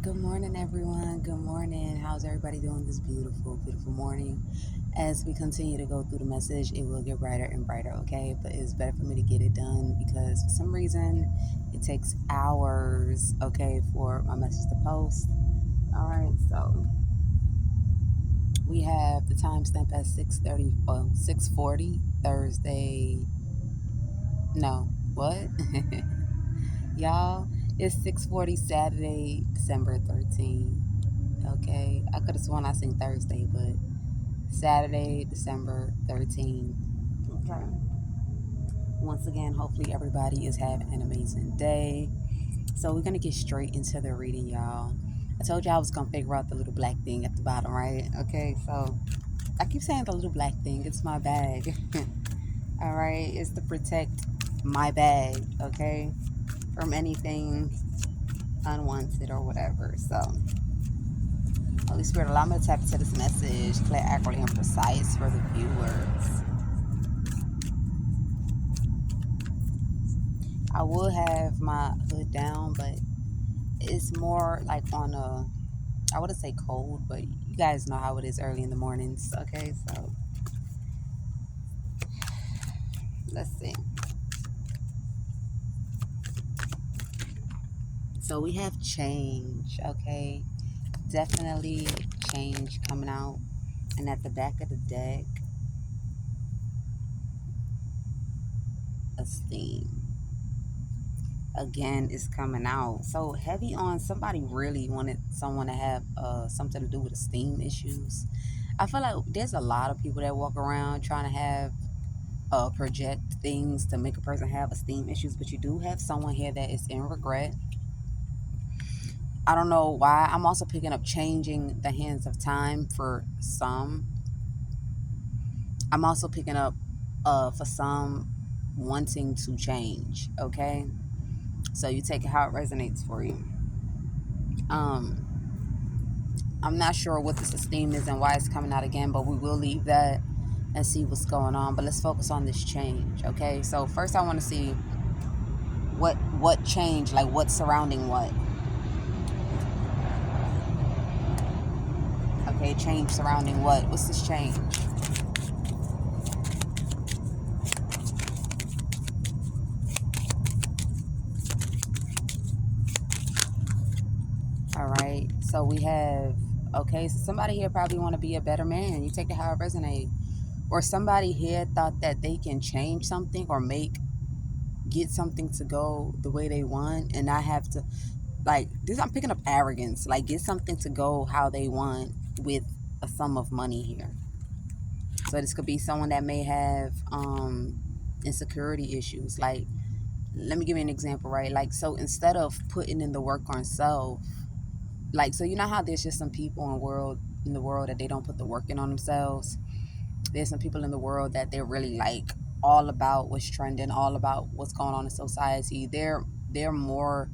Good morning, everyone. Good morning. How's everybody doing this beautiful, beautiful morning? As we continue to go through the message, it will get brighter and brighter, okay? But it's better for me to get it done because for some reason it takes hours, okay, for my message to post. All right, so we have the timestamp at 6:30, 6:40 Thursday. No, what? Y'all, it's 6:40 Saturday, December 13th. Okay, I could have sworn I seen Thursday, but Saturday, December 13th. Okay. Once again, hopefully everybody is having an amazing day. So we're gonna get straight into the reading, y'all. I told you I was gonna figure out the little black thing at the bottom, right? Okay, so I keep saying the little black thing. It's my bag. All right, it's to protect my bag, okay, from anything unwanted or whatever. So Holy Spirit, allow me to tap into this message, clear, accurate, and precise for the viewers. I will have my hood down, but it's more like on a, I wouldn't say cold, but you guys know how it is early in the mornings. Okay, so let's see. So we have change, okay? Definitely change coming out. And at the back of the deck, esteem again is coming out. So heavy on somebody really wanted someone to have something to do with esteem issues. I feel like there's a lot of people that walk around trying to have project things to make a person have esteem issues, but you do have someone here that is in regret. I don't know why. I'm also picking up changing the hands of time for some. I'm also picking up for some wanting to change. Okay, so you take it how it resonates for you. Um, I'm not sure what this esteem is and why it's coming out again, but we will leave that and see what's going on. But let's focus on this change, okay? So first I want to see what change, like what's surrounding what. Okay, change surrounding what? What's this change? All right. So we have, okay, so somebody here probably want to be a better man. You take it how it resonates. Or somebody here thought that they can change something or get something to go the way they want and not have to, like this, I'm picking up arrogance, like get something to go how they want with a sum of money here. So this could be someone that may have insecurity issues. Like, let me give you an example, right? Like, so instead of putting in the work on self, like, so you know how there's just some people in the world that they don't put the work in on themselves. There's some people in the world that they're really like all about what's trending, all about what's going on in society. They're more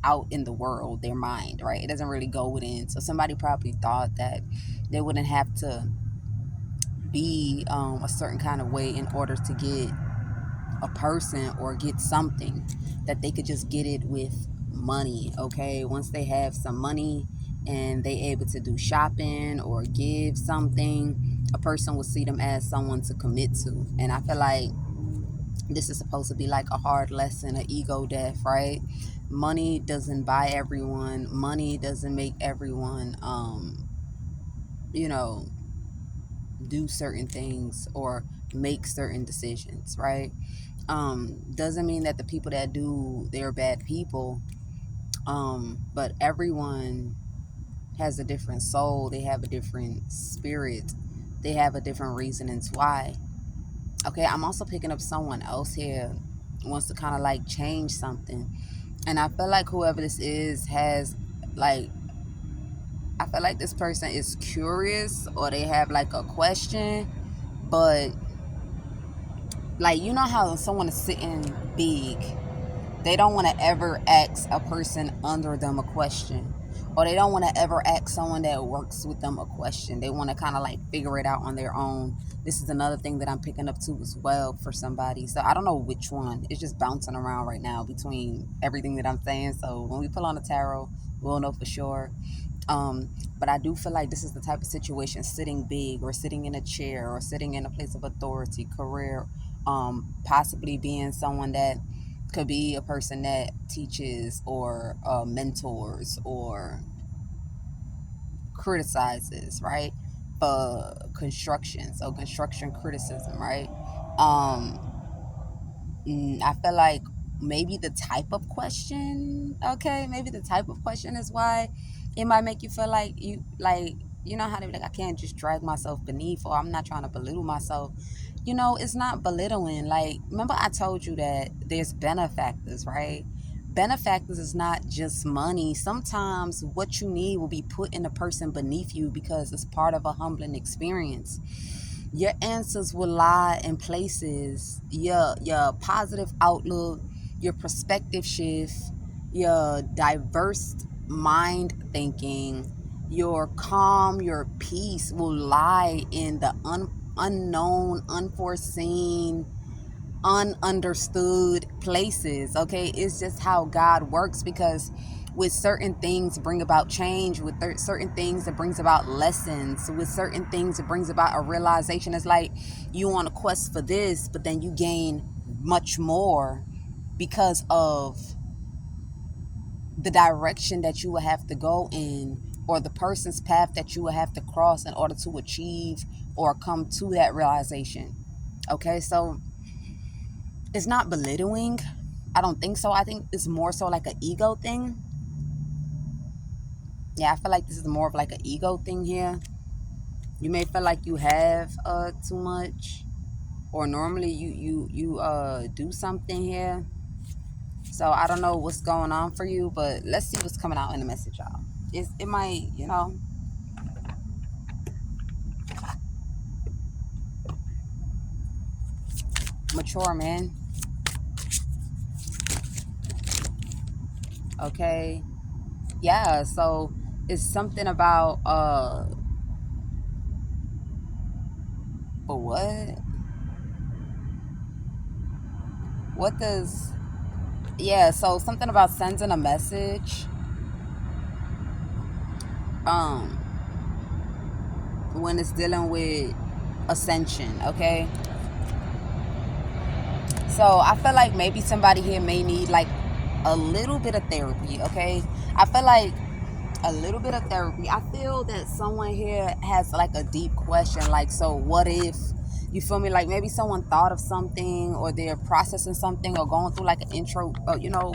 out in the world, their mind, right? It doesn't really go within. So somebody probably thought that they wouldn't have to be a certain kind of way in order to get a person or get something, that they could just get it with money. Okay, once they have some money and they able to do shopping or give something, a person will see them as someone to commit to. And I feel like this is supposed to be like a hard lesson, an ego death, right? Money doesn't buy everyone, money doesn't make everyone you know do certain things or make certain decisions, right? Doesn't mean that the people that do, they're bad people. But everyone has a different soul, they have a different spirit, they have a different reasonings why. Okay, I'm also picking up someone else here wants to kind of like change something. And I feel like whoever this is has like, I feel like this person is curious or they have like a question, but like, you know how someone is sitting big They don't want to ever ask a person under them a question, or they don't want to ever ask someone that works with them a question. They want to kind of like figure it out on their own. This is another thing that I'm picking up too as well for somebody. So I don't know which one. It's just bouncing around right now between everything that I'm saying. So when we pull on the tarot, we'll know for sure. Um, but I do feel like this is the type of situation, sitting big or sitting in a chair or sitting in a place of authority, career, possibly being someone that could be a person that teaches or mentors or criticizes, right? For construction, so construction criticism, right? Um, I feel like maybe the type of question, okay, maybe the type of question is why it might make you feel like you know how they be like, I can't just drag myself beneath, or I'm not trying to belittle myself. You know, it's not belittling. Like, remember I told you that there's benefactors, right? Benefactors is not just money. Sometimes what you need will be put in the person beneath you because it's part of a humbling experience. Your answers will lie in places, your positive outlook, your perspective shift, your diverse mind thinking, your calm, your peace will lie in the unknown, unforeseen, ununderstood places. Okay, it's just how God works, because with certain things bring about change, with certain things that brings about lessons, with certain things it brings about a realization. It's like you on a quest for this, but then you gain much more because of the direction that you will have to go in, or the person's path that you will have to cross in order to achieve or come to that realization. Okay, so it's not belittling. I don't think so. I think it's more so like an ego thing. Yeah, I feel like this is more of like an ego thing here. You may feel like you have too much, or normally you do something here. So I don't know what's going on for you, but let's see what's coming out in the message, y'all. It might, mature, man. Okay. Yeah, so it's something about but what does, yeah, so something about sending a message um when it's dealing with ascension. Okay, so I feel like maybe somebody here may need like a little bit of therapy. Okay, I feel like a little bit of therapy. I feel that someone here has like a deep question, like, so what if, you feel me, like maybe someone thought of something, or they're processing something, or going through like an intro,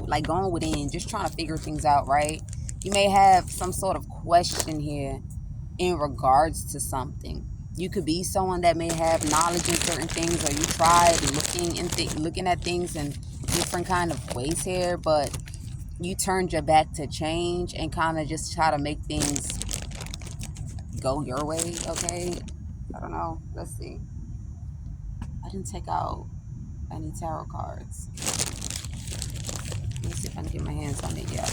like going within, just trying to figure things out, right? You may have some sort of question here in regards to something. You could be someone that may have knowledge in certain things, or you tried looking at things in different kind of ways here, but you turned your back to change and kind of just try to make things go your way. Okay, I don't know, let's see. I didn't take out any tarot cards. Let me see if I can get my hands on it. Yeah.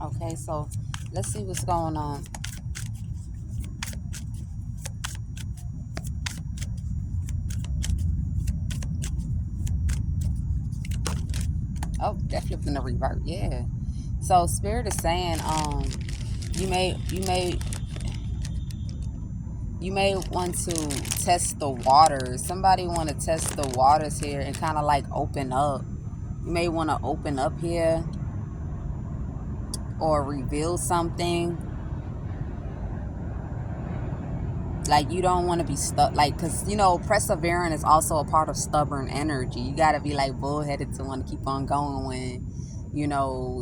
Okay, so let's see what's going on. Oh, that flipped in the revert. Yeah. So spirit is saying, you may you may you may want to test the waters. Somebody want to test the waters here and kind of like open up. You may want to open up here or reveal something. Like, you don't want to be stuck, like, because persevering is also a part of stubborn energy. You got to be like bullheaded to want to keep on going when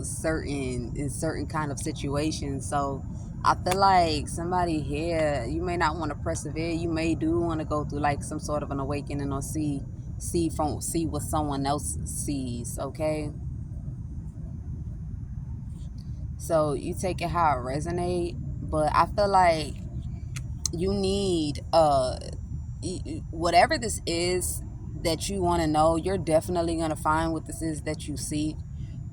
certain kind of situations. So I feel like somebody here, you may not want to persevere. You may do want to go through like some sort of an awakening, or see what someone else sees. Okay, So you take it how it resonate, but I feel like you need whatever this is that you want to know, you're definitely going to find what this is that you seek.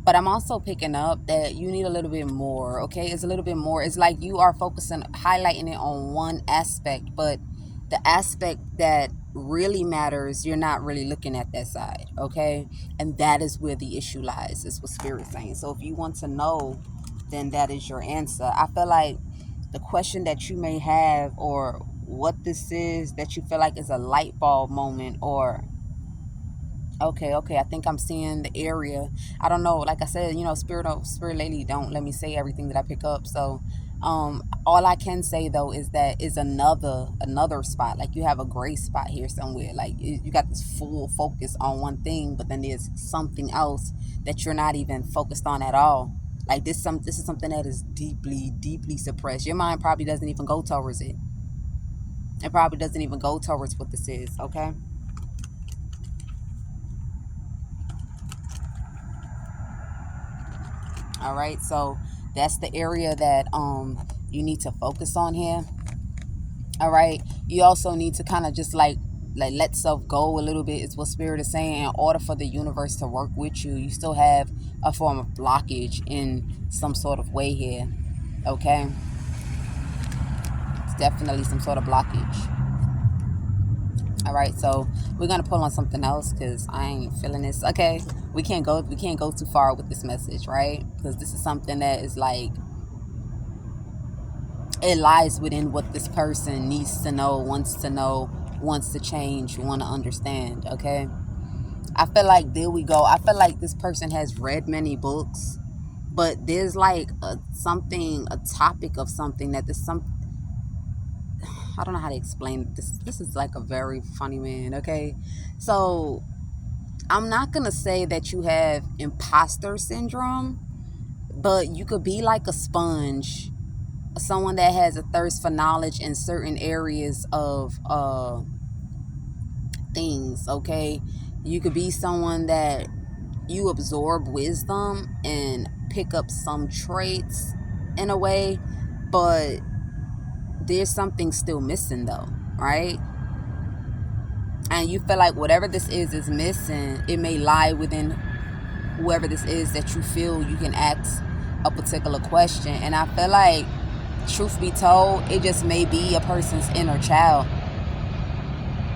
But I'm also picking up that you need a little bit more. Okay, it's a little bit more. It's like you are focusing, highlighting it on one aspect, but the aspect that really matters, you're not really looking at that side. Okay, and that is where the issue lies, is what Spirit's saying. So if you want to know, then that is your answer. I feel like the question that you may have, or what this is that you feel like is a light bulb moment, or okay, I think I'm seeing the area. I don't know. Like I said, spirit lady don't let me say everything that I pick up. So all I can say though is that is another spot. Like you have a gray spot here somewhere. Like you got this full focus on one thing, but then there's something else that you're not even focused on at all. Like this is something that is deeply suppressed. Your mind probably doesn't even go towards it. It probably doesn't even go towards what this is. Okay. All right, so that's the area that you need to focus on here. All right, you also need to kind of just like let self go a little bit, is what Spirit is saying. In order for the universe to work with you, you still have a form of blockage in some sort of way here. Okay, it's definitely some sort of blockage. All right, so we're gonna pull on something else because I ain't feeling this. Okay, we can't go too far with this message, right? Because this is something that is like, it lies within what this person needs to know, wants to change, want to understand. Okay, I feel like, there we go, I feel like this person has read many books, but there's like a topic of something that there's some, I don't know how to explain this. This is like a very funny man. Okay, so I'm not gonna say that you have imposter syndrome, but you could be like a sponge, someone that has a thirst for knowledge in certain areas of things. Okay, you could be someone that you absorb wisdom and pick up some traits in a way, but there's something still missing though, right? And you feel like whatever this is missing. It may lie within whoever this is that you feel you can ask a particular question. And I feel like, truth be told, it just may be a person's inner child.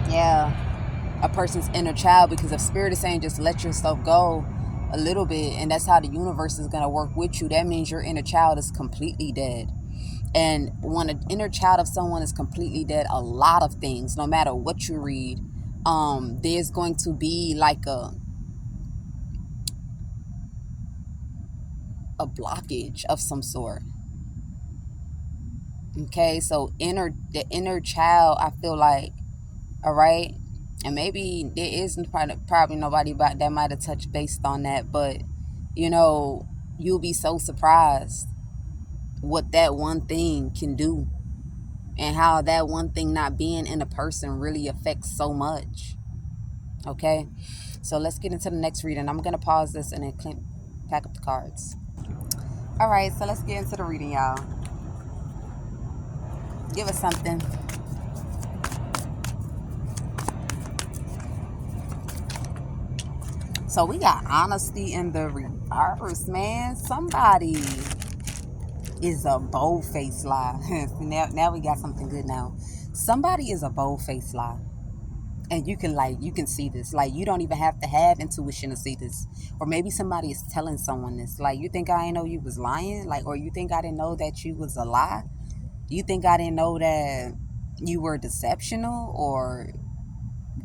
Yeah, a person's inner child, because if Spirit is saying just let yourself go a little bit, and that's how the universe is going to work with you, that means your inner child is completely dead. And when an inner child of someone is completely dead, a lot of things, no matter what you read, there's going to be like a blockage of some sort. Okay, so the inner child, I feel like, all right, and maybe there is probably nobody about that might have touched based on that, but you know, you'll be so surprised what that one thing can do, and how that one thing not being in a person really affects so much. Okay, so let's get into the next reading. I'm gonna pause this and then pack up the cards. All right, so let's get into the reading, y'all. Give us something. So we got honesty in the reverse, man. Somebody is a bold-faced lie. now we got something good now. Somebody is a bold-faced lie. And you can see this. Like, you don't even have to have intuition to see this. Or maybe somebody is telling someone this. Like, you think I didn't know you was lying? Like, or you think I didn't know that you was a lie? You think I didn't know that you were deceptional? Or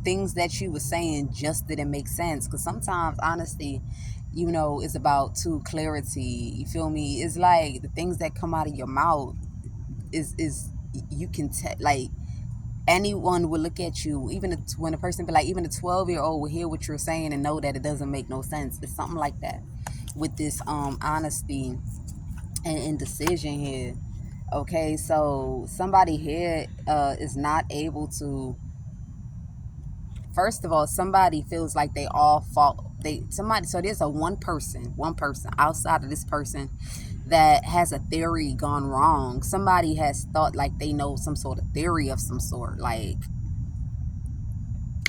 things that you were saying just didn't make sense? Because sometimes honesty, is about true clarity. You feel me? It's like the things that come out of your mouth is you can tell. Like, anyone will look at you, even when a person be like, even a 12-year-old will hear what you're saying and know that it doesn't make no sense. It's something like that with this honesty and indecision here. Okay, so somebody here is not able to. First of all, somebody feels like they all fault. So there's one person outside of this person that has a theory gone wrong. Somebody has thought like they know some sort of theory of some sort, like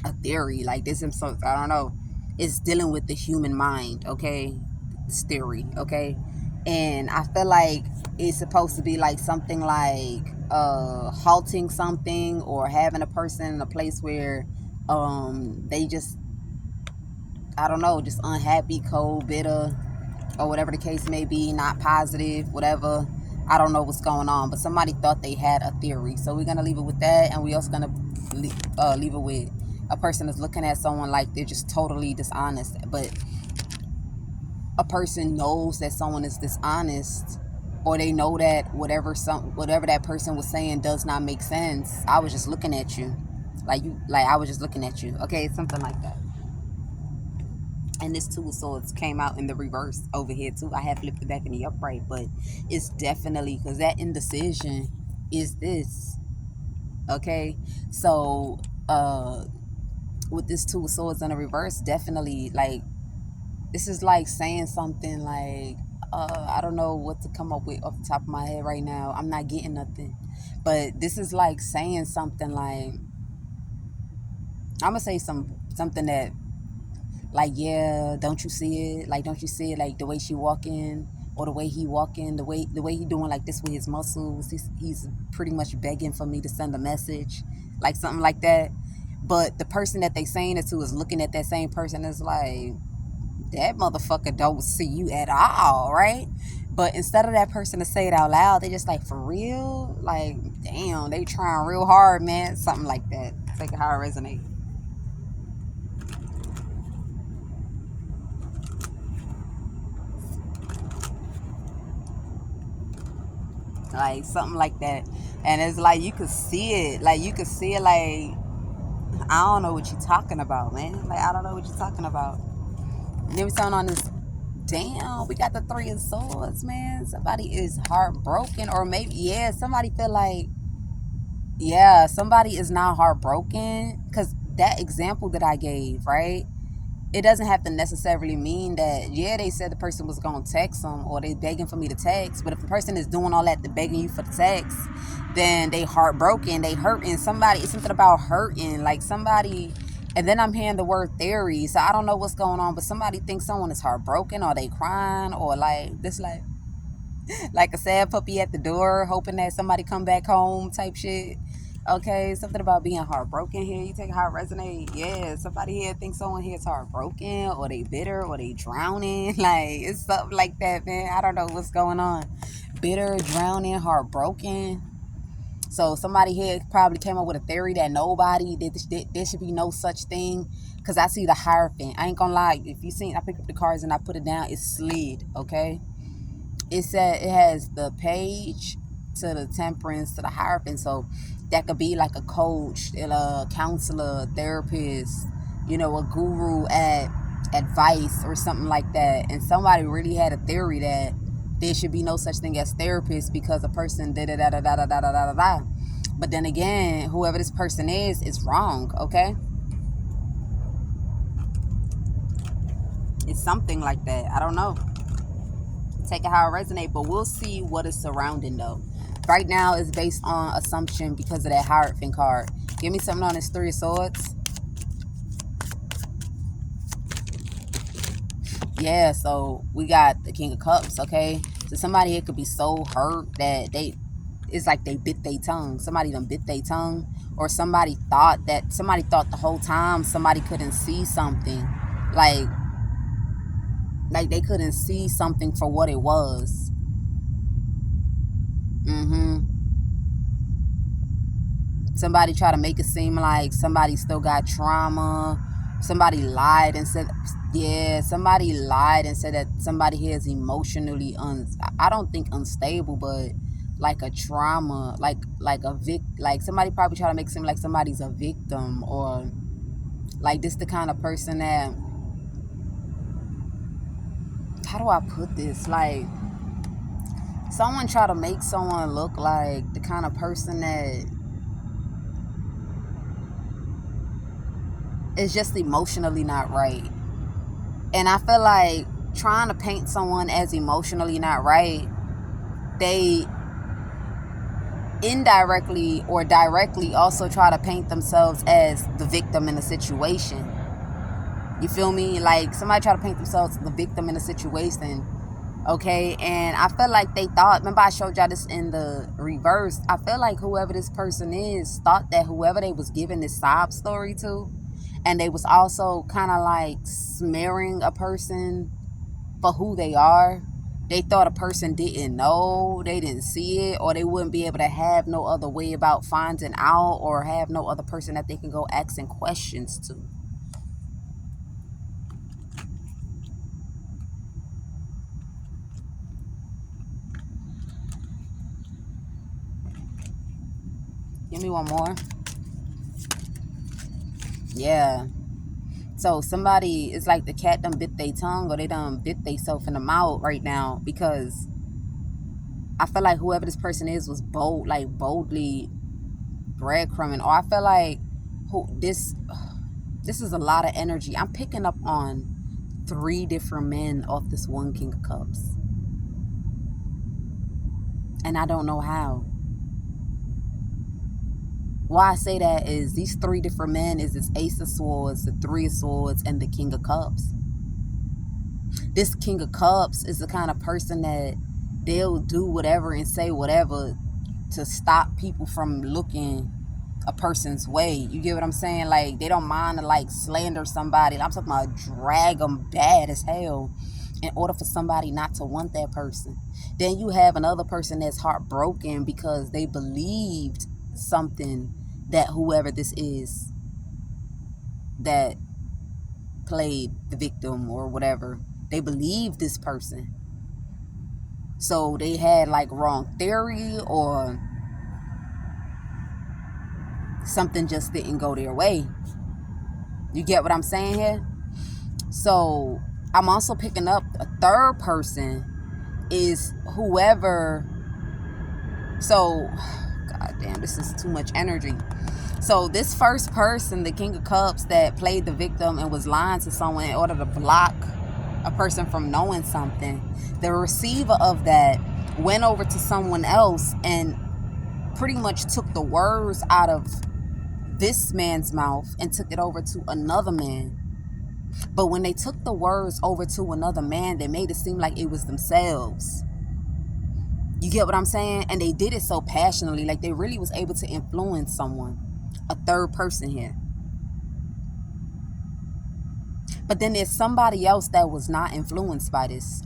a theory like this. And so I don't know. It's dealing with the human mind, okay? This theory, okay? And I feel like it's supposed to be like something like halting something, or having a person in a place where they just, I don't know, just unhappy, cold, bitter, or whatever the case may be, not positive, whatever. I don't know what's going on, but somebody thought they had a theory. So we're going to leave it with that, and we're also going to leave it with a person is looking at someone like they're just totally dishonest. But a person knows that someone is dishonest, or they know that whatever that person was saying does not make sense. I was just looking at you. Like I was just looking at you. Okay, something like that. And this Two of Swords came out in the reverse over here too. I have flipped it back in the upright, but it's definitely because that indecision is this. Okay, so with this Two of Swords in the reverse, definitely like this is like saying something like I don't know what to come up with off the top of my head right now. I'm not getting nothing, but this is like saying something like, I'm gonna say something that, like, yeah, don't you see it? Like, don't you see it? Like the way she walking, or the way he walking, the way he doing like this with his muscles. He's pretty much begging for me to send a message, like something like that. But the person that they saying it to is looking at that same person as like, that motherfucker don't see you at all, right? But instead of that person to say it out loud, they just like, for real? Like, damn, they trying real hard, man. Something like that. Take it how it resonates. Like something like that. And it's like you could see it. Like you could see it like, I don't know what you're talking about, man. Like I don't know what you're talking about. And then we turn on this, damn, we got the Three of Swords, man. Somebody is heartbroken, or maybe, yeah, somebody feel like, yeah, somebody is not heartbroken. Because that example that I gave, right? It doesn't have to necessarily mean that, yeah, they said the person was going to text them, or they begging for me to text. But if the person is doing all that, to begging you for the text, then they heartbroken, they hurting. Somebody, it's something about hurting, like somebody. And then I'm hearing the word theory, so I don't know what's going on, but somebody thinks someone is heartbroken, or they crying, or like this, like a sad puppy at the door, hoping that somebody come back home type shit. Okay, something about being heartbroken here. You take how it resonate. Yeah, somebody here thinks someone here is heartbroken, or they bitter, or they drowning. Like, it's something like that, man. I don't know what's going on. Bitter, drowning, heartbroken. So somebody here probably came up with a theory that nobody, there should be no such thing. Because I see the Hierophant. I ain't gonna lie. If you seen, I picked up the cards and I put it down, it slid, okay? It said it has the Page to the Temperance to the Hierophant. So that could be like a coach, a counselor, a therapist, a guru at advice or something like that. And somebody really had a theory that there should be no such thing as therapist because a person da da da da da da da da da da. But then again, whoever this person is wrong, okay? It's something like that. I don't know. Take it how it resonates, but we'll see what is surrounding though. Right now it's based on assumption because of that Hierophant card. Give me something on this Three of Swords. Yeah, so we got the King of Cups, okay? So somebody here could be so hurt that it's like they bit their tongue. Somebody done bit their tongue. Or somebody thought the whole time somebody couldn't see something. Like they couldn't see something for what it was. Somebody try to make it seem like somebody still got trauma. Somebody lied and said, yeah, somebody lied and said that somebody here is emotionally I don't think unstable, but like a trauma, like like somebody probably try to make it seem like somebody's a victim, or like this the kind of person that, how do I put this? Like someone try to make someone look like the kind of person that is just emotionally not right. And I feel like trying to paint someone as emotionally not right they indirectly or directly also try to paint themselves as the victim in a situation. You feel me? Like somebody try to paint themselves as the victim in a situation. Okay, and I feel like they thought, remember I showed y'all this in the reverse, I feel like whoever this person is thought that whoever they was giving this sob story to, and they was also kind of like smearing a person for who they are. They thought a person didn't know, they didn't see it, or they wouldn't be able to have no other way about finding out, or have no other person that they can go asking questions to. Give me one more. Yeah. So somebody, it's like the cat done bit their tongue, or they done bit themselves in the mouth right now, because I feel like whoever this person is was boldly breadcrumbing. Or I feel like this is a lot of energy. I'm picking up on 3 different men off this one King of Cups, and I don't know how. Why I say that is these 3 different men is this Ace of Swords, the 3 of Swords, and the King of Cups. This King of Cups is the kind of person that they'll do whatever and say whatever to stop people from looking a person's way. You get what I'm saying? Like, they don't mind to like slander somebody. I'm talking about drag them bad as hell in order for somebody not to want that person. Then you have another person that's heartbroken because they believed something that whoever this is that played the victim or whatever, they believed this person. So they had like wrong theory, or something just didn't go their way. You get what I'm saying here? So I'm also picking up a third person is whoever. So, god damn, this is too much energy. So this first person, the King of Cups, that played the victim and was lying to someone in order to block a person from knowing something, the receiver of that went over to someone else and pretty much took the words out of this man's mouth and took it over to another man. But when they took the words over to another man, they made it seem like it was themselves. You get what I'm saying? And they did it so passionately, like they really was able to influence someone, a third person here. But then there's somebody else that was not influenced by this,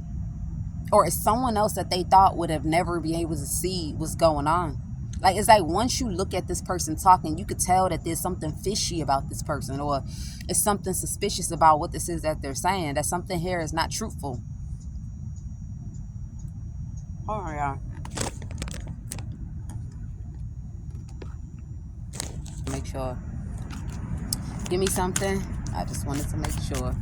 or it's someone else that they thought would have never been able to see what's going on. Like, it's like once you look at this person talking, you could tell that there's something fishy about this person, or it's something suspicious about what this is that they're saying, that something here is not truthful. Oh yeah. Make sure. Give me something. I just wanted to make sure.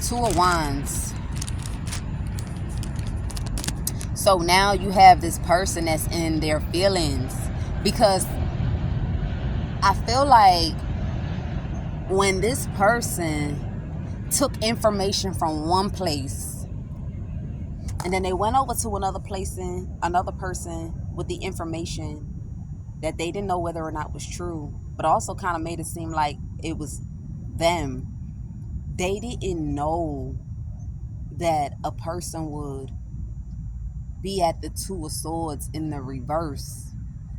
Two of Wands. So now you have this person that's in their feelings, because I feel like when this person took information from one place and then they went over to another place and another person with the information that they didn't know whether or not was true, but also kind of made it seem like it was them. They didn't know that a person would be at the 2 of Swords in the reverse,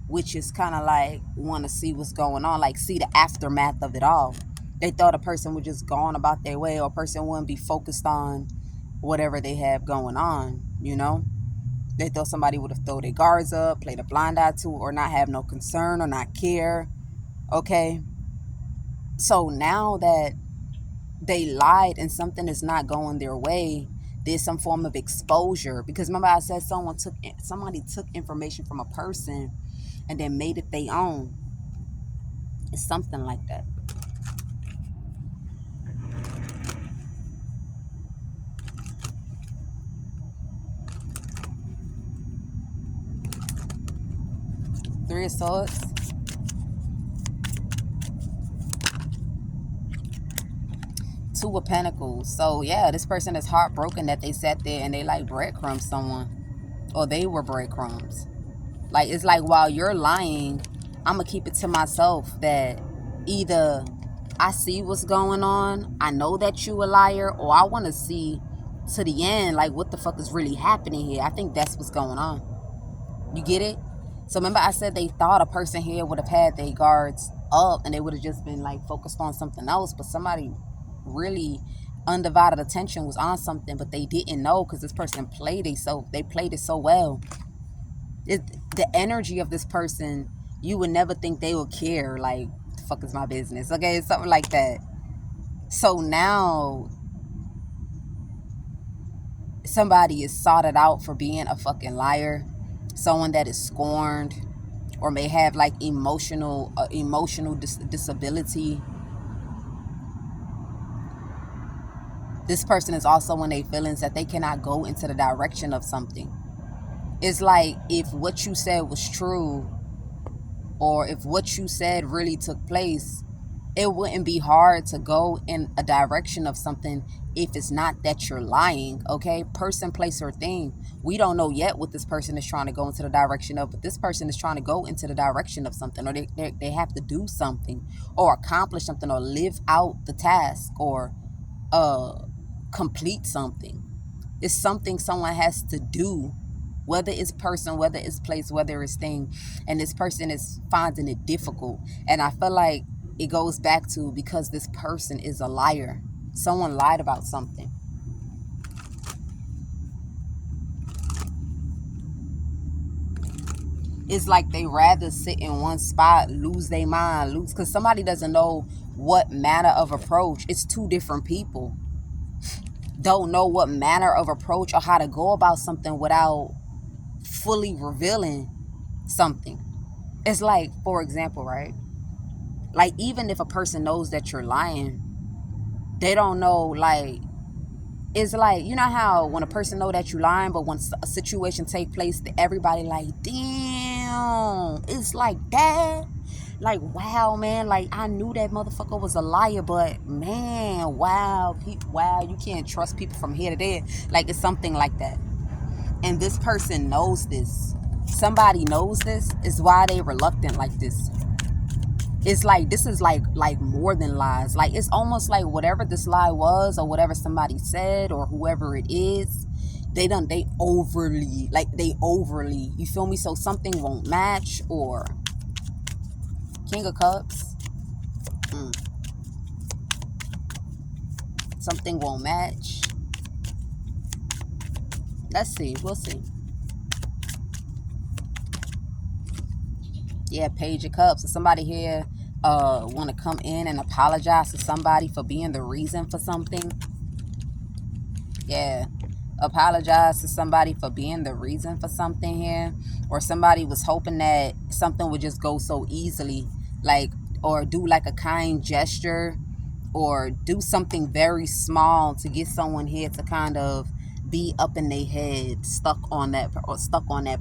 which is kind of like want to see what's going on, like see the aftermath of it all. They thought a person would just go on about their way, or a person wouldn't be focused on whatever they have going on, you know? They thought somebody would have thrown their guards up, played a blind eye to, or not have no concern or not care, okay? So now that they lied and something is not going their way, there's some form of exposure. Because remember I said somebody took information from a person and then made it their own. It's something like that. Three of Swords. Two of Pentacles. So yeah, this person is heartbroken that they sat there and they like breadcrumbs someone, or they were breadcrumbs. Like, it's like, while you're lying, I'm gonna keep it to myself that either I see what's going on, I know that you a liar, or I want to see to the end, like, what the fuck is really happening here. I think that's what's going on. You get it? So remember I said they thought a person here would have had their guards up and they would have just been like focused on something else, but somebody really undivided attention was on something, but they didn't know because this person played it so well. The energy of this person, you would never think they would care. Like, the fuck is my business? Okay, it's something like that. So now somebody is sorted out for being a fucking liar, someone that is scorned, or may have like emotional disability. This person is also in their feelings that they cannot go into the direction of something. It's like, if what you said was true, or if what you said really took place, it wouldn't be hard to go in a direction of something if it's not that you're lying, okay? Person, place, or thing. We don't know yet what this person is trying to go into the direction of, but this person is trying to go into the direction of something, or they have to do something, or accomplish something, or live out the task, or complete something. It's something someone has to do, whether it's person, whether it's place, whether it's thing, and this person is finding it difficult. And I feel like it goes back to, because this person is a liar. Someone lied about something. It's like they rather sit in one spot, lose their mind, because somebody doesn't know what manner of approach. It's two different people. Don't know what manner of approach or how to go about something without fully revealing something. It's like, for example, right? Like, even if a person knows that you're lying, they don't know, like, it's like, you know how when a person know that you're lying, but when a situation take place, everybody like, damn, it's like that. Like, wow, man, like, I knew that motherfucker was a liar, but man, wow, wow, you can't trust people from here to there. Like, it's something like that. And this person knows this. Somebody knows this, is why they reluctant like this. It's like, this is like more than lies. Like, it's almost like whatever this lie was, or whatever somebody said, or whoever it is, they overly, you feel me? So something won't match, or King of Cups. Something won't match. Let's see. We'll see. Yeah, Page of Cups. So somebody here want to come in and apologize to somebody for being the reason for something. Yeah. Apologize to somebody for being the reason for something here. Or somebody was hoping that something would just go so easily. Like, or do like a kind gesture, or do something very small to get someone here to kind of be up in their head, stuck on that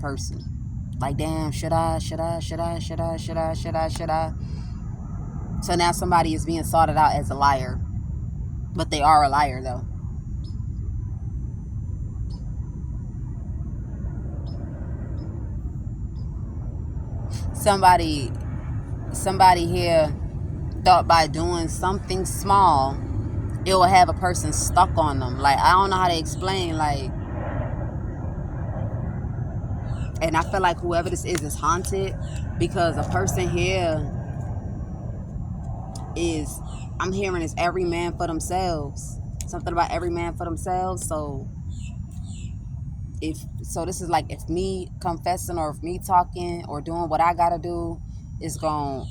person. Like, damn, should I? So now somebody is being sorted out as a liar, but they are a liar though. Somebody here thought by doing something small, it will have a person stuck on them. Like, I don't know how to explain, like, and I feel like whoever this is haunted, because a person here is, I'm hearing, is every man for themselves. Something about every man for themselves. So this is like, if me confessing, or if me talking or doing what I gotta do is gonna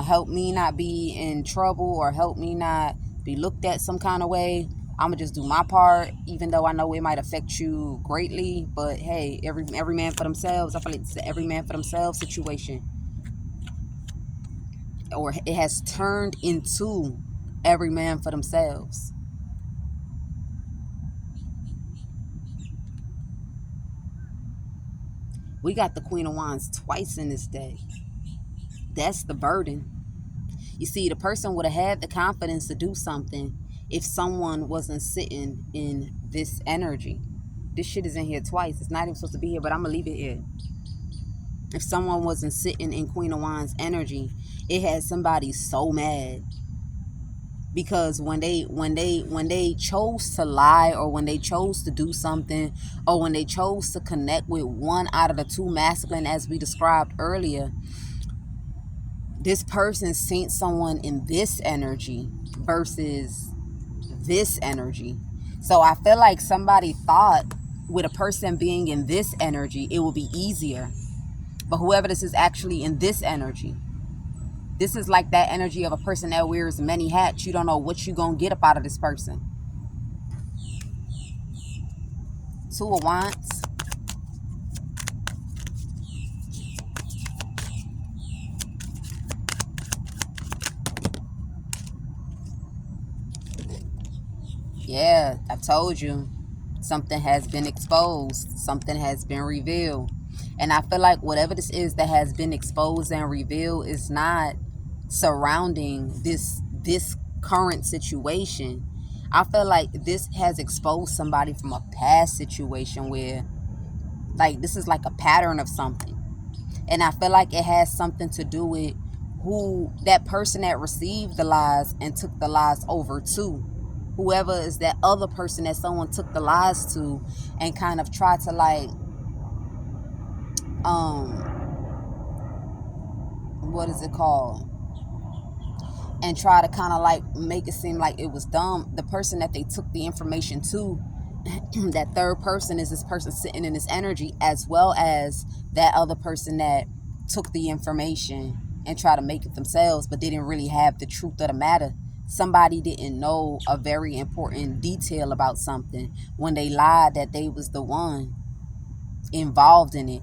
help me not be in trouble, or help me not be looked at some kind of way, I'm gonna just do my part, even though I know it might affect you greatly. But hey, every man for themselves. I feel like it's the every man for themselves situation, or it has turned into every man for themselves. We got the Queen of Wands twice in this day. That's the burden. You see, the person would have had the confidence to do something, if someone wasn't sitting in this energy. This shit is in here twice. It's not even supposed to be here, but I'm gonna leave it here. If someone wasn't sitting in Queen of Wands energy, it had somebody so mad because when they chose to lie, or when they chose to do something, or when they chose to connect with one out of the two masculine, as we described earlier, this person seen someone in this energy versus this energy. So I feel like somebody thought with a person being in this energy it will be easier, but whoever this is actually in this energy, this is like that energy of a person that wears many hats. You don't know what you gonna get up out of this person. Two of Wands. Yeah, I told you. Something has been exposed. Something has been revealed. And I feel like whatever this is that has been exposed and revealed is not surrounding this current situation. I feel like this has exposed somebody from a past situation where, like, this is like a pattern of something. And I feel like it has something to do with who that person that received the lies and took the lies over to. Whoever is that other person that someone took the lies to and kind of tried to, like, what is it called? And try to kind of like make it seem like it was dumb. The person that they took the information to, that third person is this person sitting in this energy, as well as that other person that took the information and try to make it themselves, but didn't really have the truth of the matter. Somebody didn't know a very important detail about something when they lied that they was the one involved in it.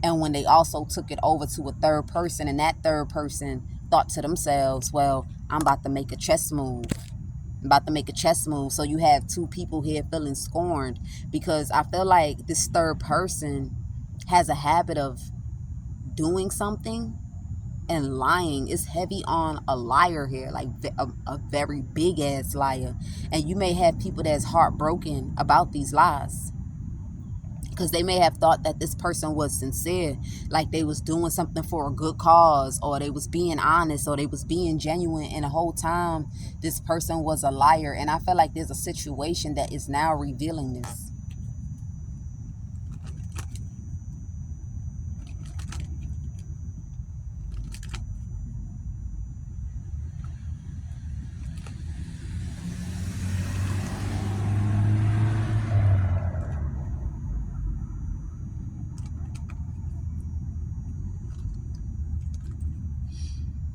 And when they also took it over to a third person, and that third person thought to themselves, well, I'm about to make a chess move. I'm about to make a chess move. So you have two people here feeling scorned, because I feel like this third person has a habit of doing something and lying. Is heavy on a liar here, like a very big ass liar. And you may have people that's heartbroken about these lies, because they may have thought that this person was sincere, like they was doing something for a good cause, or they was being honest, or they was being genuine, and the whole time this person was a liar. And I feel like there's a situation that is now revealing this.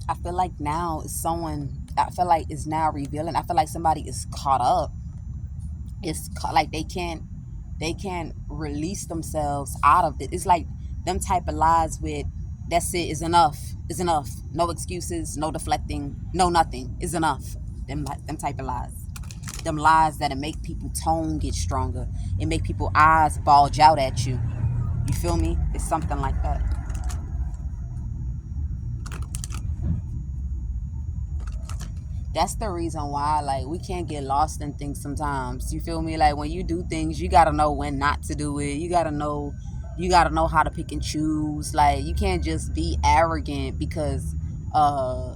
I feel like now I feel like it's now revealing. I feel like somebody is caught up. Like they can't release themselves out of it. It's like them type of lies with, that's it, is enough, is enough. No excuses, no deflecting, no nothing, is enough. Them type of lies. Them lies that'll make people tone get stronger. It make people eyes bulge out at you. You feel me? It's something like that. That's the reason why, like, we can't get lost in things sometimes. You feel me? Like, when you do things, you gotta know when not to do it. You gotta know how to pick and choose. Like, you can't just be arrogant uh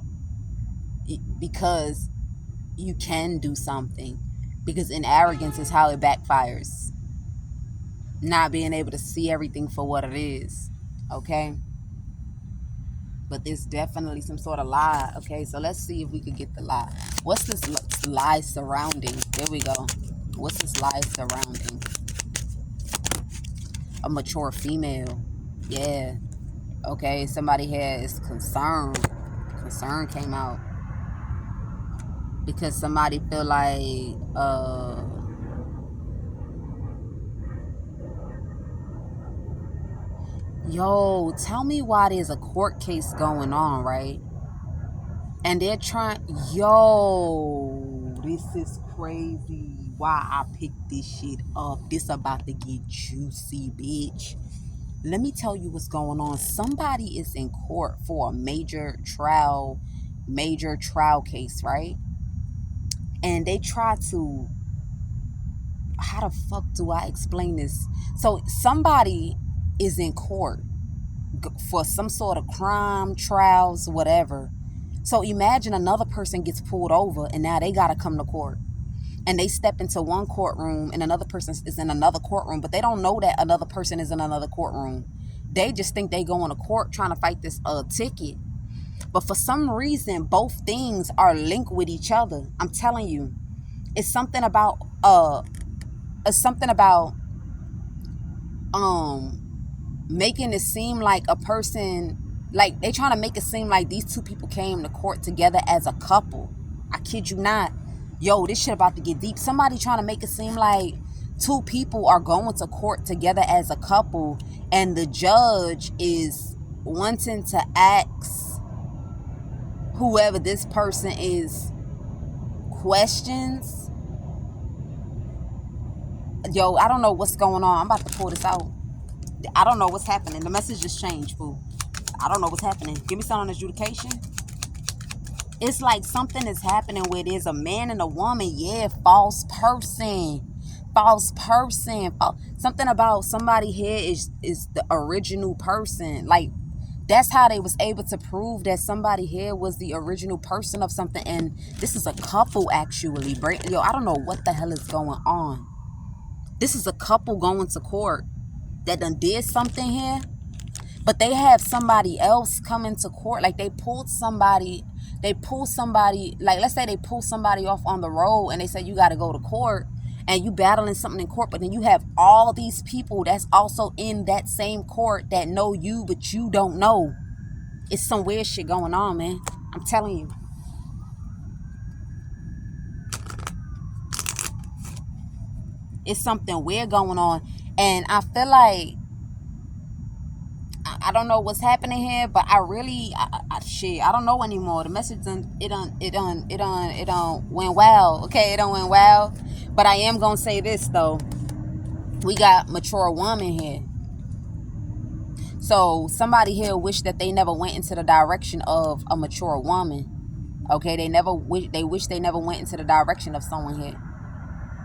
because you can do something. Because in arrogance is how it backfires. Not being able to see everything for what it is. Okay? But there's definitely some sort of lie. Okay, so let's see if we could get the lie. What's this lie surrounding? There we go. What's this lie surrounding? A mature female. Yeah. Okay, somebody here is concerned. Concern came out. Because somebody feel like, yo, tell me why there's a court case going on, right? And they're trying, yo, this is crazy. Why I picked this shit up. This about to get juicy, bitch. Let me tell you what's going on. Somebody is in court for a major trial case, right? and they try to, how the fuck do I explain this? So somebody is in court for some sort of crime, trials, whatever. So imagine another person gets pulled over and now they got to come to court. And they step into one courtroom and another person is in another courtroom, but they don't know that another person is in another courtroom. They just think they go into court trying to fight this ticket. But for some reason, both things are linked with each other. I'm telling you, it's something about making it seem like a person, like they trying to make it seem like these two people came to court together as a couple. I kid you not. Yo, this shit about to get deep. Somebody trying to make it seem like two people are going to court together as a couple, and the judge is wanting to ask whoever this person is questions. Yo, I don't know what's going on. I'm about to pull this out. I don't know what's happening. The message just changed, boo. I don't know what's happening. Give me some on adjudication. It's like something is happening where there's a man and a woman. Yeah, false person. False person. Something about somebody here is the original person. Like, that's how they was able to prove that somebody here was the original person of something. And this is a couple, actually. Yo, I don't know what the hell is going on. This is a couple going to court that done did something here, but they have somebody else come into court. Like they pull somebody, like let's say they pull somebody off on the road and they say you got to go to court and you battling something in court, but then you have all these people that's also in that same court that know you, but you don't know. It's some weird shit going on, man. I'm telling you. It's something weird going on. And I feel like, I don't know what's happening here, but I really, shit, I don't know anymore. The message done went well. Okay, it done went well. But I am gonna say this though. We got mature woman here. So somebody here wish that they never went into the direction of a mature woman. Okay, they wish they never went into the direction of someone here,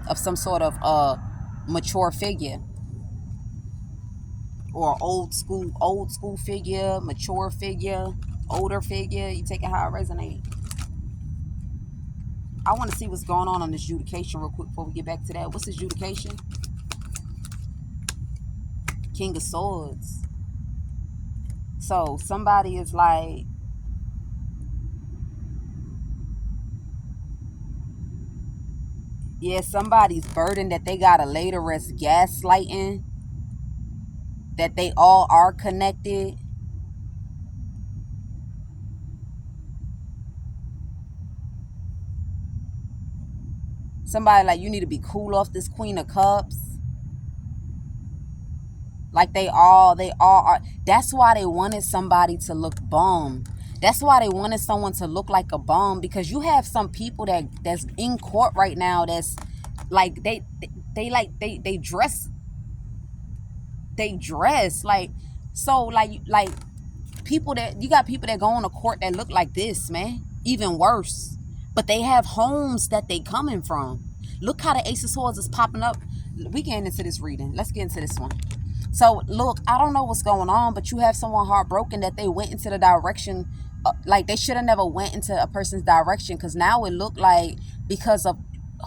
of some sort of mature figure, or old school figure, mature figure, older figure. You take it how it resonates. I want to see what's going on this adjudication real quick before we get back to that. What's this adjudication? King of Swords. So somebody is like, yeah, somebody's burden that they gotta lay to rest, gaslighting, that they all are connected. Somebody like, you need to be cool off this Queen of Cups. Like they all are. That's why they wanted somebody to look bum. That's why they wanted someone to look like a bum, because you have some people that's in court right now that's like they dress like, so like people that, you got people that go on to court that look like this, man. Even worse. But they have homes that they coming from. Look how the Ace of Swords is popping up. We getting into this reading. Let's get into this one. So look, I don't know what's going on, but you have someone heartbroken that they went into the direction, like they should have never went into a person's direction, because now it looked like, because of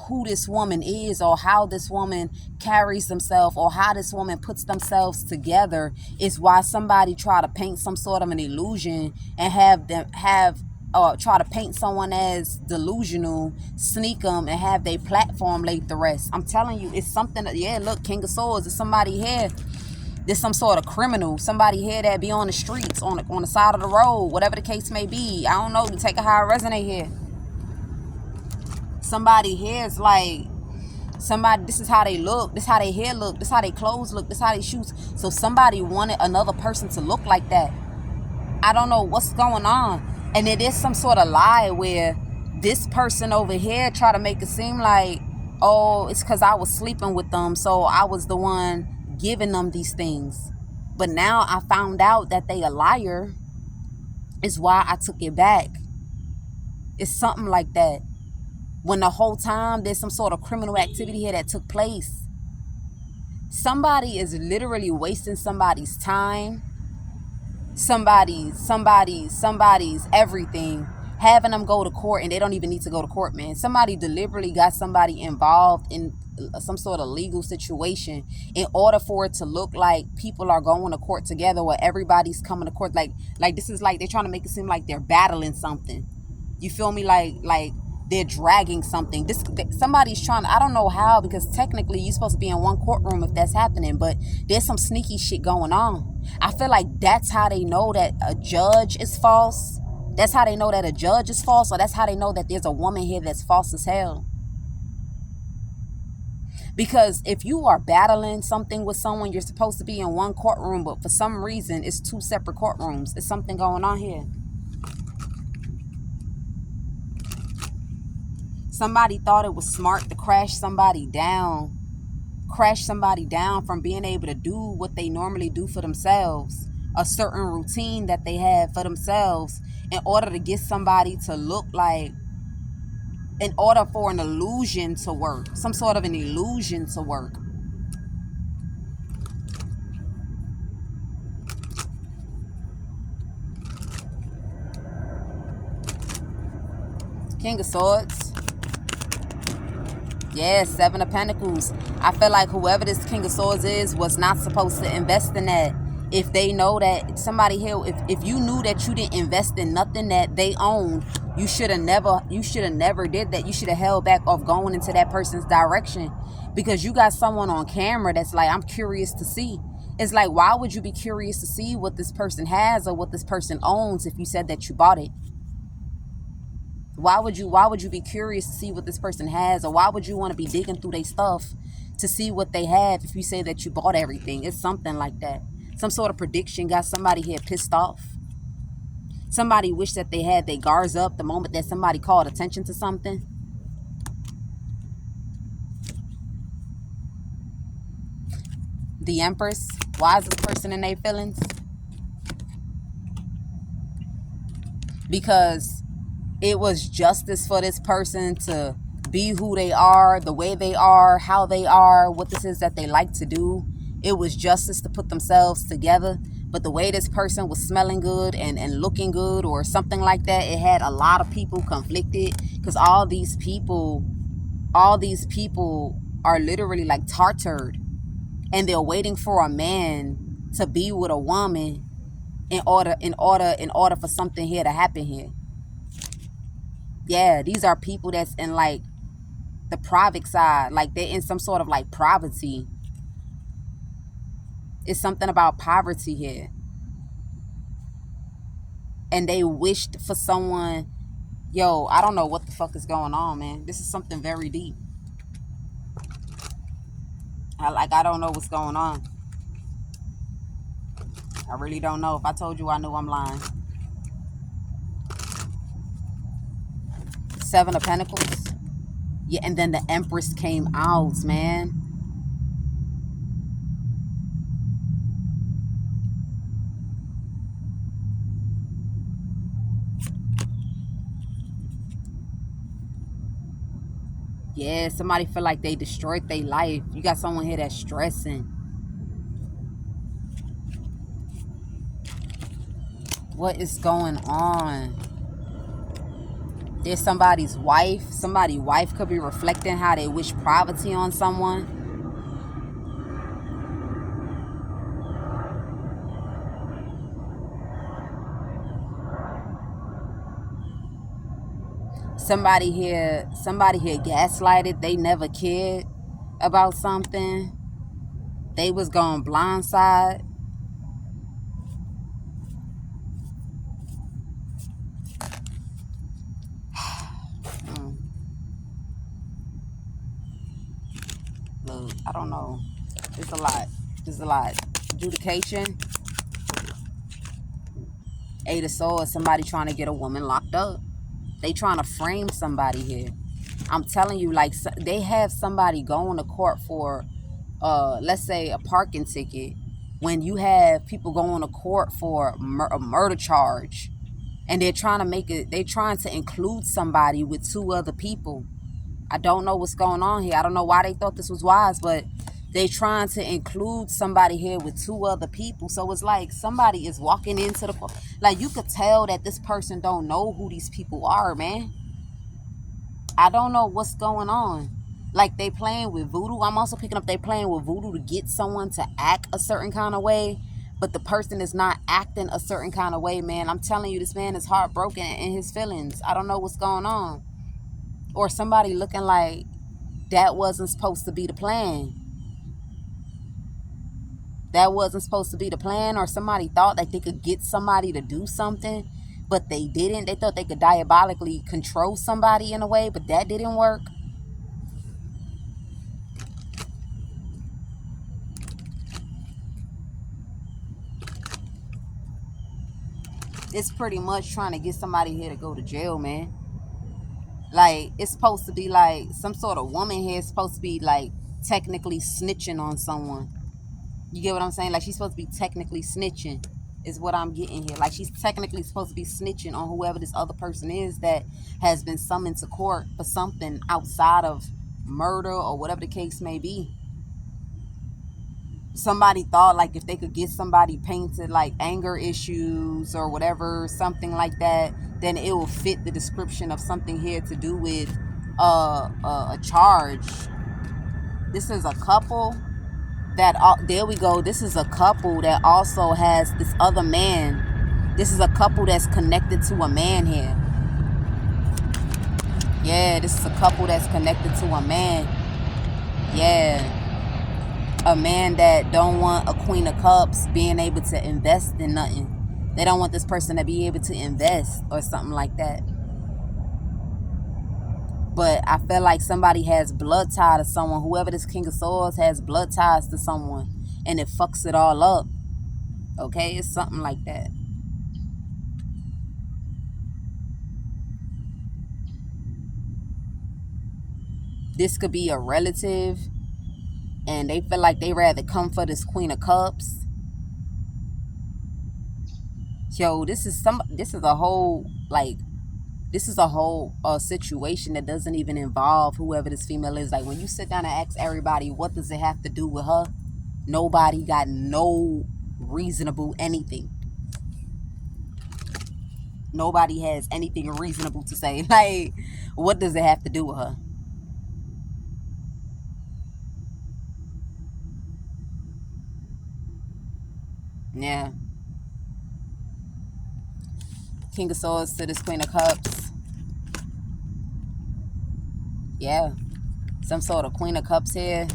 who this woman is, or how this woman carries themselves, or how this woman puts themselves together, is why somebody try to paint some sort of an illusion and try to paint someone as delusional, sneak them, and have their platform laid to rest. I'm telling you, it's something that, yeah, look, King of Swords, is somebody here. There's some sort of criminal, somebody here that be on the streets, on the side of the road, whatever the case may be. I don't know, you take it how it resonate here. Somebody here is like, somebody, this is how they look, this is how their hair look, this is how their clothes look, this is how they shoes. So somebody wanted another person to look like that. I don't know what's going on. And it is some sort of lie where this person over here try to make it seem like, oh, it's because I was sleeping with them, so I was the one giving them these things. But now I found out that they a liar, is why I took it back. It's something like that. when the whole time there's some sort of criminal activity here that took place. Somebody is literally wasting somebody's time, somebody's everything, having them go to court, and they don't even need to go to court, man. Somebody deliberately got somebody involved in some sort of legal situation in order for it to look like people are going to court together, or everybody's coming to court. Like this is like they're trying to make it seem like they're battling something. You feel me? Like they're dragging something. Somebody's trying. I don't know how, because technically you're supposed to be in one courtroom if that's happening, but there's some sneaky shit going on. I feel like that's how they know that a judge is false. That's how they know that a judge is false, or that's how they know that there's a woman here that's false as hell. Because if you are battling something with someone, you're supposed to be in one courtroom, but for some reason it's two separate courtrooms. There's something going on here. Somebody thought it was smart to crash somebody down from being able to do what they normally do for themselves, a certain routine that they have for themselves, in order to get somebody to look like, in order for an illusion to work, some sort of an illusion to work. King of Swords. Yeah, Seven of Pentacles. I feel like whoever this King of Swords is was not supposed to invest in that. If they know that somebody here, if you knew that you didn't invest in nothing that they owned, you should have never did that. You should have held back off going into that person's direction, because you got someone on camera that's like, I'm curious to see. It's like, why would you be curious to see what this person has or what this person owns if you said that you bought it? Why would you be curious to see what this person has, or why would you want to be digging through their stuff to see what they have if you say that you bought everything? It's something like that. Some sort of prediction got somebody here pissed off. Somebody wished that they had their guards up the moment that somebody called attention to something. The Empress. Why is this person in their feelings? Because it was justice for this person to be who they are, the way they are, how they are, what this is that they like to do. It was justice to put themselves together. But the way this person was smelling good and looking good or something like that, it had a lot of people conflicted, because all these people are literally like tartared, and they're waiting for a man to be with a woman in order for something here to happen here. Yeah, these are people that's in like the private side, like they're in some sort of like poverty. It's something about poverty here, and they wished for someone. Yo, I don't know what the fuck is going on, man. This is something very deep. I don't know what's going on. I really don't know. If I told you, I knew I'm lying. Seven of Pentacles. Yeah, and then the Empress came out, man. Yeah, somebody feel like they destroyed their life. You got someone here that's stressing. What is going on? There's somebody's wife. Somebody's wife could be reflecting how they wish poverty on someone. Somebody here gaslighted. They never cared about something. They was going blindside. Look, I don't know. There's a lot. Adjudication. Eight of Swords. Somebody trying to get a woman locked up. They trying to frame somebody here. I'm telling you, like, they have somebody going to court for, let's say, a parking ticket. When you have people going to court for a murder charge, and they're trying to include somebody with two other people. I don't know what's going on here. I don't know why they thought this was wise, but they trying to include somebody here with two other people. So it's like somebody is walking into the... Like, you could tell that this person don't know who these people are, man. I don't know what's going on. Like, they playing with voodoo. I'm also picking up they playing with voodoo to get someone to act a certain kind of way, but the person is not acting a certain kind of way, man. I'm telling you, this man is heartbroken in his feelings. I don't know what's going on. Or somebody looking like that wasn't supposed to be the plan. That wasn't supposed to be the plan. Or somebody thought that they could get somebody to do something, but they didn't. They thought they could diabolically control somebody in a way, but that didn't work. It's pretty much trying to get somebody here to go to jail, man. Like, it's supposed to be like some sort of woman here is supposed to be like technically snitching on someone. You get what I'm saying? Like, she's supposed to be technically snitching is what I'm getting here. Like, she's technically supposed to be snitching on whoever this other person is that has been summoned to court for something outside of murder or whatever the case may be. Somebody thought like if they could get somebody painted like anger issues or whatever, something like that, then it will fit the description of something here to do with a charge. This is a couple that there we go. This is a couple that also has this other man. This is a couple that's connected to a man here. Yeah, this is a couple that's connected to a man. Yeah. A man that don't want a Queen of Cups being able to invest in nothing. They don't want this person to be able to invest or something like that. But I feel like somebody has blood tie to someone. Whoever this King of Swords has blood ties to someone, and it fucks it all up. Okay, it's something like that. This could be a relative, and they feel like they rather come for this Queen of Cups. Yo, this is a whole like this is a whole situation that doesn't even involve whoever this female is. Like, when you sit down and ask everybody, what does it have to do with her? Nobody got no reasonable anything. Nobody has anything reasonable to say. Like, what does it have to do with her? Yeah. King of Swords to this Queen of Cups. Yeah. Some sort of Queen of Cups here.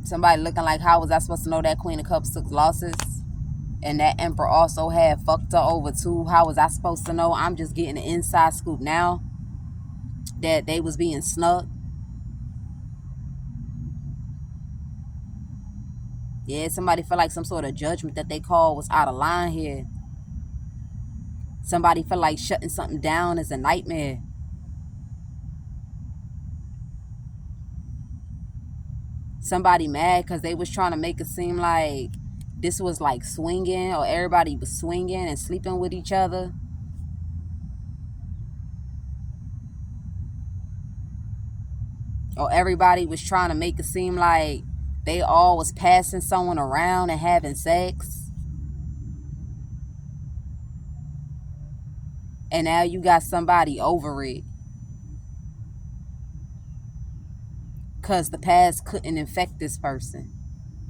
Somebody looking like, how was I supposed to know that Queen of Cups took losses? And that Emperor also had fucked her over too. How was I supposed to know? I'm just getting an inside scoop now that they was being snuck. Yeah, somebody felt like some sort of judgment that they called was out of line here. Somebody felt like shutting something down is a nightmare. Somebody mad because they was trying to make it seem like this was like swinging, or everybody was swinging and sleeping with each other. Or everybody was trying to make it seem like they all was passing someone around and having sex. And now you got somebody over it. Because the past couldn't infect this person.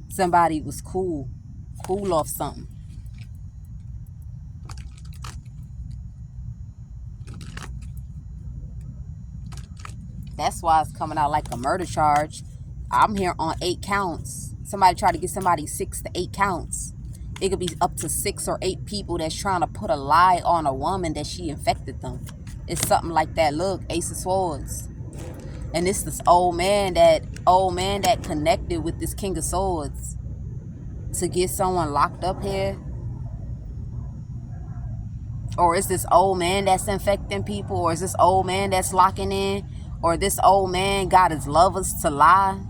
Somebody was cool off something. That's why it's coming out like a murder charge. I'm here on 8 counts. Somebody tried to get somebody 6 to 8 counts. It could be up to 6 or 8 people that's trying to put a lie on a woman that she infected them. It's something like that. Look, Ace of Swords. And this old man that connected with this King of Swords to get someone locked up here. Or is this old man that's infecting people? Or is this old man that's locking in? Or this old man got his lovers to lie?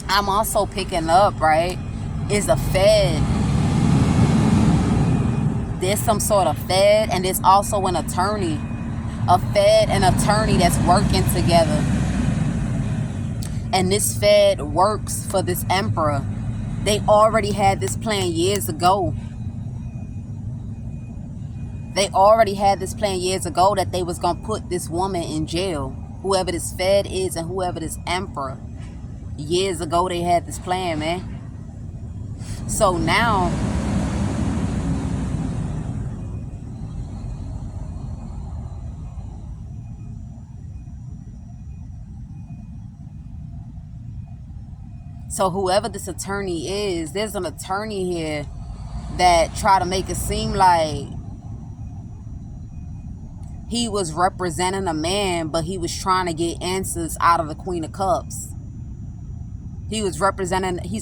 I'm also picking up, right, is a Fed. There's some sort of Fed, and there's also an attorney. A Fed and attorney that's working together. And this Fed works for this emperor. They already had this plan years ago. They already had this plan years ago that they was going to put this woman in jail. Whoever this Fed is and whoever this emperor. Years ago they had this plan, man. So now, whoever this attorney is, there's an attorney here that try to make it seem like he was representing a man, but he was trying to get answers out of the Queen of Cups. He's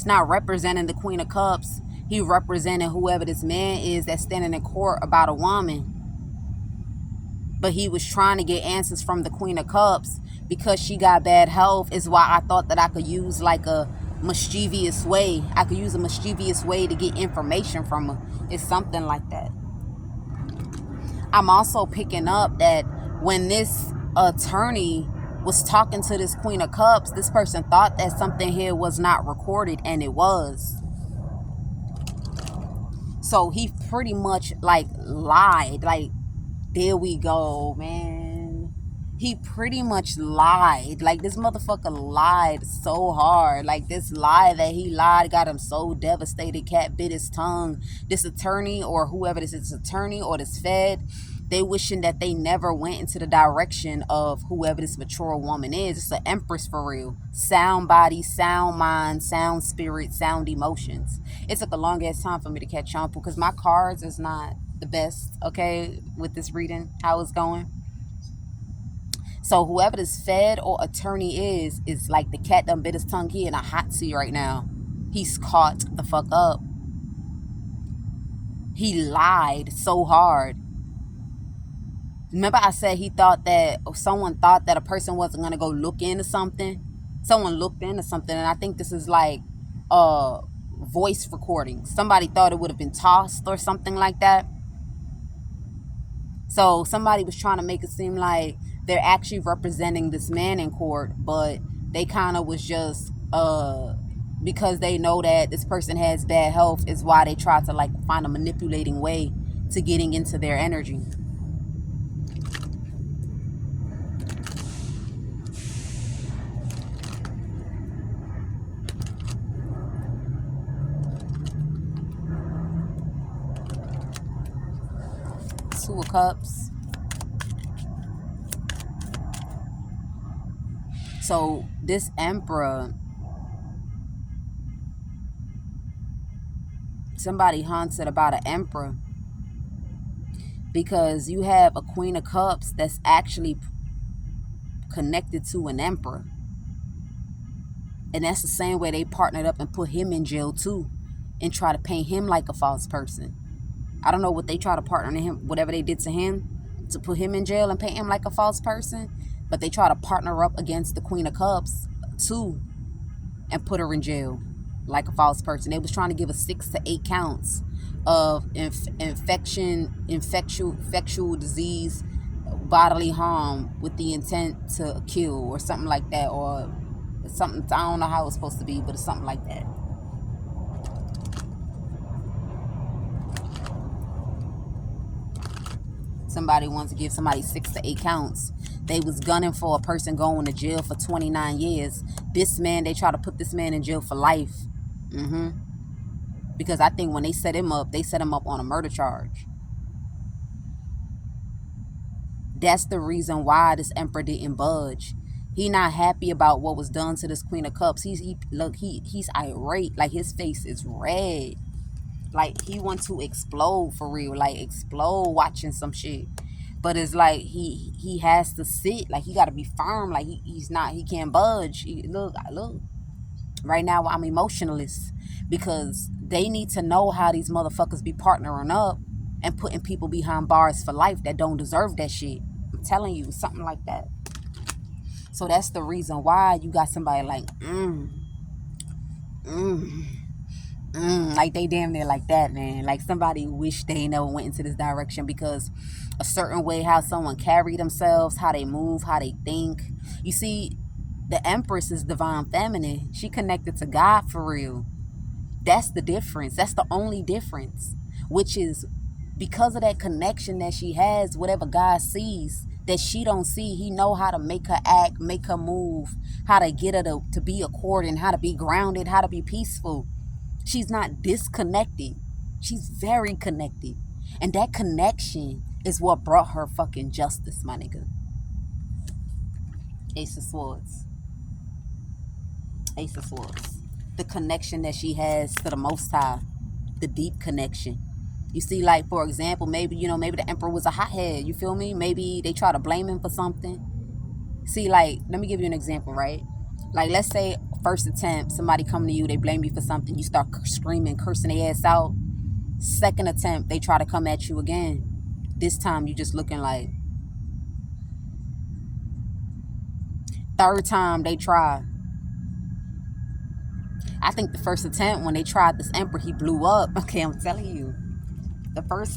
not representing the Queen of Cups. He representing whoever this man is that's standing in court about a woman. But he was trying to get answers from the Queen of Cups because she got bad health. Is why I thought that I could use like a mischievous way. I could use a mischievous way to get information from her. It's something like that. I'm also picking up that when this attorney was talking to this Queen of Cups, this person thought that something here was not recorded, and it was. So he pretty much like lied. Like, there we go, man. He pretty much lied. Like, this motherfucker lied so hard. Like, this lie that he lied got him so devastated. Cat bit his tongue. This attorney, or whoever this is, attorney or this Fed, they wishing that they never went into the direction of whoever this mature woman is. It's an empress for real. Sound body, sound mind, sound spirit, sound emotions. It took a long ass time for me to catch on because my cards is not the best, okay, with this reading, how it's going. So whoever this Fed or attorney is like the cat done bit his tongue. He in a hot seat right now. He's caught the fuck up. He lied so hard. Remember I said someone thought that a person wasn't going to go look into something? Someone looked into something, and I think this is like a voice recording. Somebody thought it would have been tossed or something like that. So somebody was trying to make it seem like they're actually representing this man in court, but they kind of was just, because they know that this person has bad health, is why they try to like find a manipulating way to getting into their energy. Two of Cups. So this emperor, somebody haunted about an emperor, because you have a Queen of Cups that's actually connected to an emperor. And that's the same way they partnered up and put him in jail too, and try to paint him like a false person. I don't know what they try to partner him, whatever they did to him, to put him in jail and paint him like a false person. But they try to partner up against the Queen of Cups too, and put her in jail like a false person. They was trying to give her 6 to 8 counts of infectious disease, bodily harm with the intent to kill, or something like that, or something. I don't know how it's supposed to be, but it's something like that. Somebody wants to give somebody 6 to 8 counts. They was gunning for a person going to jail for 29 years. This man, they try to put this man in jail for life. Because I think when they set him up on a murder charge. That's the reason why this emperor didn't budge. He not happy about what was done to this Queen of Cups. He's irate. Like, his face is red. Like, he wants to explode for real. Like, explode watching some shit. But it's like he has to sit. Like, he got to be firm. Like, he can't budge. Look. Right now, I'm emotionless. Because they need to know how these motherfuckers be partnering up and putting people behind bars for life that don't deserve that shit. I'm telling you, something like that. So that's the reason why you got somebody like, Mm. Like they damn near like that, man. Like somebody wish they never went into this direction because a certain way how someone carry themselves, how they move, how they think. You see, the Empress is divine feminine. She connected to God for real. That's the difference. That's the only difference. Which is because of that connection that she has, whatever God sees that she don't see, he know how to make her act, make her move, how to get her to be accordant, how to be grounded, how to be peaceful. She's not disconnected. She's very connected. And that connection is what brought her fucking justice, my nigga. Ace of Swords. Ace of Swords. The connection that she has to the Most High. The deep connection. You see, like, for example, maybe, maybe the Emperor was a hothead. You feel me? Maybe they try to blame him for something. See, like, let me give you an example, right? Like, let's say first attempt, somebody come to you, they blame you for something. You start screaming, cursing their ass out. Second attempt, they try to come at you again. This time, you just looking like. Third time, they try. I think the first attempt, when they tried this Emperor, he blew up. Okay, I'm telling you. The first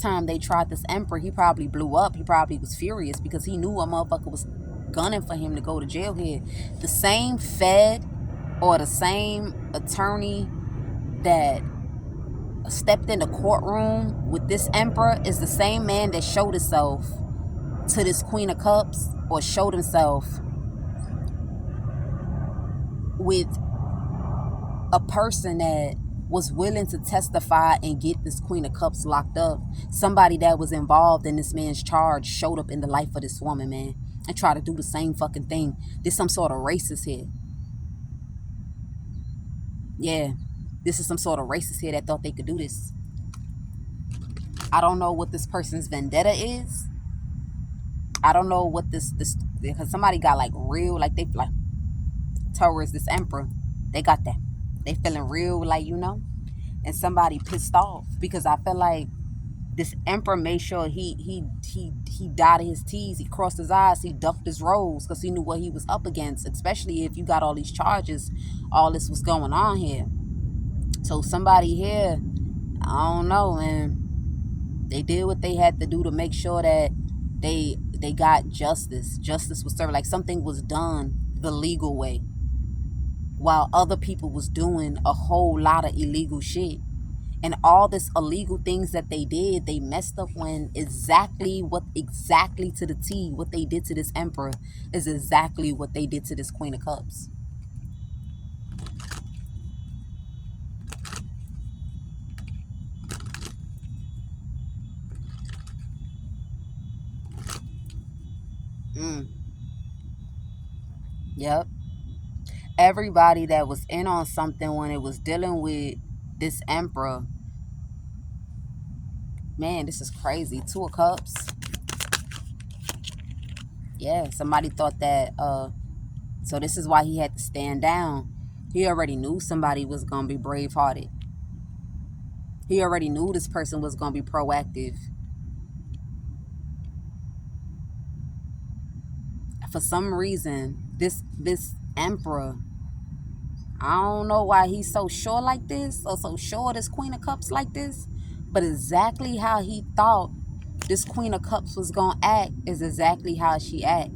time they tried this Emperor, he probably blew up. He probably was furious because he knew a motherfucker was gunning for him to go to jail here. The same Fed or the same attorney that stepped in the courtroom with this Emperor is the same man that showed himself to this Queen of Cups, or showed himself with a person that was willing to testify and get this Queen of Cups locked up. Somebody that was involved in this man's charge showed up in the life of this woman, man, and tried to do the same fucking thing. There's some sort of racist here. Yeah, this is some sort of racist here that thought they could do this. I don't know what this person's vendetta is. I don't know what this because somebody got like real, like they like towards this Emperor. They got that. They feeling real, like, and somebody pissed off because I feel like this Emperor made sure he dotted his T's, he crossed his I's, he ducked his R's because he knew what he was up against, especially if you got all these charges, all this was going on here. So somebody here, I don't know, man, they did what they had to do to make sure that they got justice. Justice was served, like something was done the legal way, while other people was doing a whole lot of illegal shit. And all this illegal things that they did, they messed up when exactly to the T, what they did to this Emperor is exactly what they did to this Queen of Cups. Yep. Everybody that was in on something when it was dealing with this Emperor, man, this is crazy. Two of Cups. Yeah, somebody thought that, so this is why he had to stand down. He already knew somebody was going to be bravehearted. He already knew this person was going to be proactive. For some reason, this Emperor, I don't know why he's so sure like this, or so sure of this Queen of Cups like this, but exactly how he thought this Queen of Cups was going to act is exactly how she act.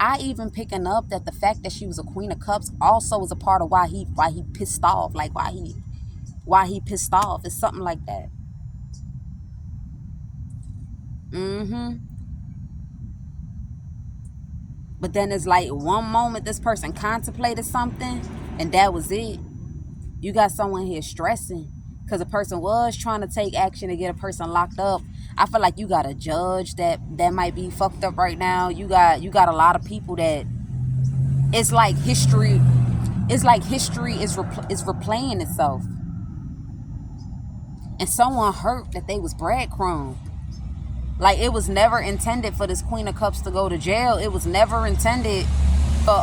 I even picking up that the fact that she was a Queen of Cups also was a part of why he pissed off, like why he pissed off. It's something like that. But then it's like one moment this person contemplated something and that was it. You got someone here stressing because a person was trying to take action to get a person locked up. I feel like you got a judge that might be fucked up right now. You got a lot of people that it's like history is replaying itself. And someone hurt that they was breadcrumb. Like, it was never intended for this Queen of Cups to go to jail. It was never intended for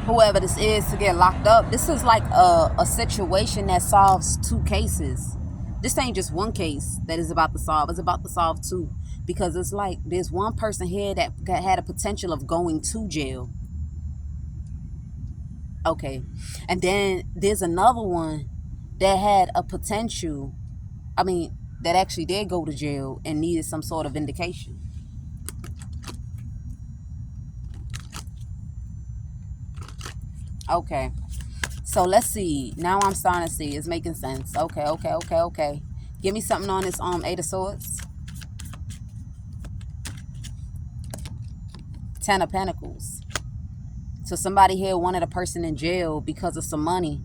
whoever this is to get locked up. This is like a situation that solves two cases. This ain't just one case that is about to solve. It's about to solve two. Because it's like there's one person here that had a potential of going to jail. Okay. And then there's another one that had a potential, I mean, that actually did go to jail and needed some sort of vindication. Okay. So let's see. Now I'm starting to see. It's making sense. Okay, okay, okay, okay. Give me something on this Eight of Swords. Ten of Pentacles. So somebody here wanted a person in jail because of some money.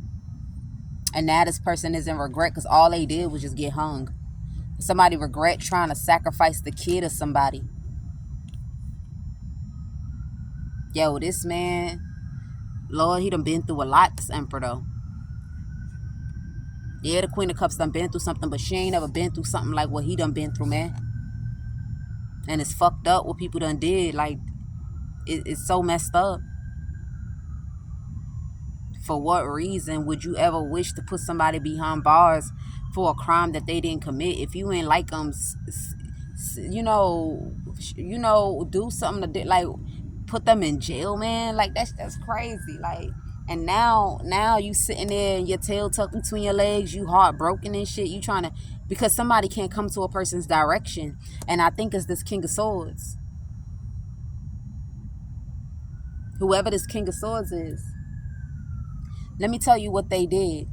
And now this person is in regret because all they did was just get hung. Somebody regret trying to sacrifice the kid of somebody. Yo, this man, Lord, he done been through a lot, this Emperor, though. Yeah, the Queen of Cups done been through something, but she ain't never been through something like what he done been through, man. And it's fucked up what people done did. Like, it's so messed up. For what reason would you ever wish to put somebody behind bars for a crime that they didn't commit? If you ain't like them, do something to like put them in jail, man. Like that's crazy. Like, and now you sitting there and your tail tucked between your legs, you heartbroken and shit. You trying to, because somebody can't come to a person's direction, and I think it's this King of Swords. Whoever this King of Swords is. Let me tell you what they did.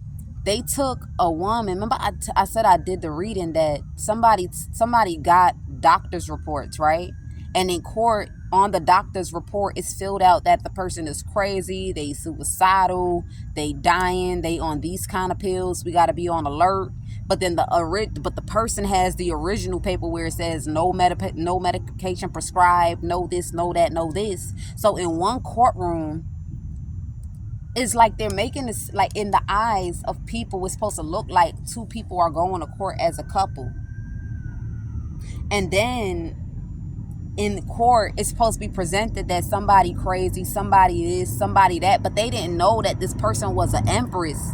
They took a woman. Remember, I said I did the reading that somebody got doctor's reports, right? And in court, on the doctor's report, it's filled out that the person is crazy, they suicidal, they dying, they on these kind of pills. We got to be on alert. But then the person has the original paper where it says no medication prescribed, no this, no that, no this. So in one courtroom, it's like they're making this, like in the eyes of people, it's supposed to look like two people are going to court as a couple. And then in court, it's supposed to be presented that somebody crazy, somebody this, somebody that, but they didn't know that this person was an empress.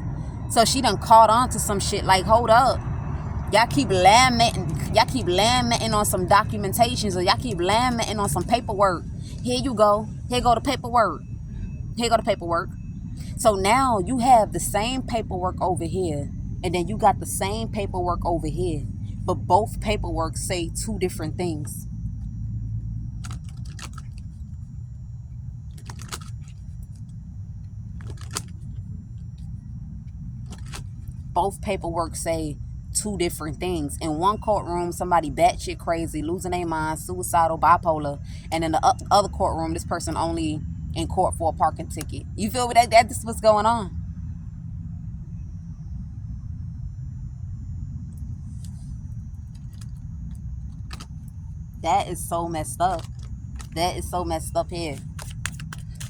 So she done caught on to some shit like, hold up. Y'all keep lamenting on some documentations, or y'all keep lamenting on some paperwork. Here you go. Here go the paperwork. Here go the paperwork. So now you have the same paperwork over here, and then you got the same paperwork over here, but both paperwork say two different things. Both paperwork say two different things. In one courtroom, somebody batshit crazy, losing their mind, suicidal, bipolar, and in the other courtroom, this person only in court for a parking ticket. You feel me? That's what's going on. That is so messed up. That is so messed up here.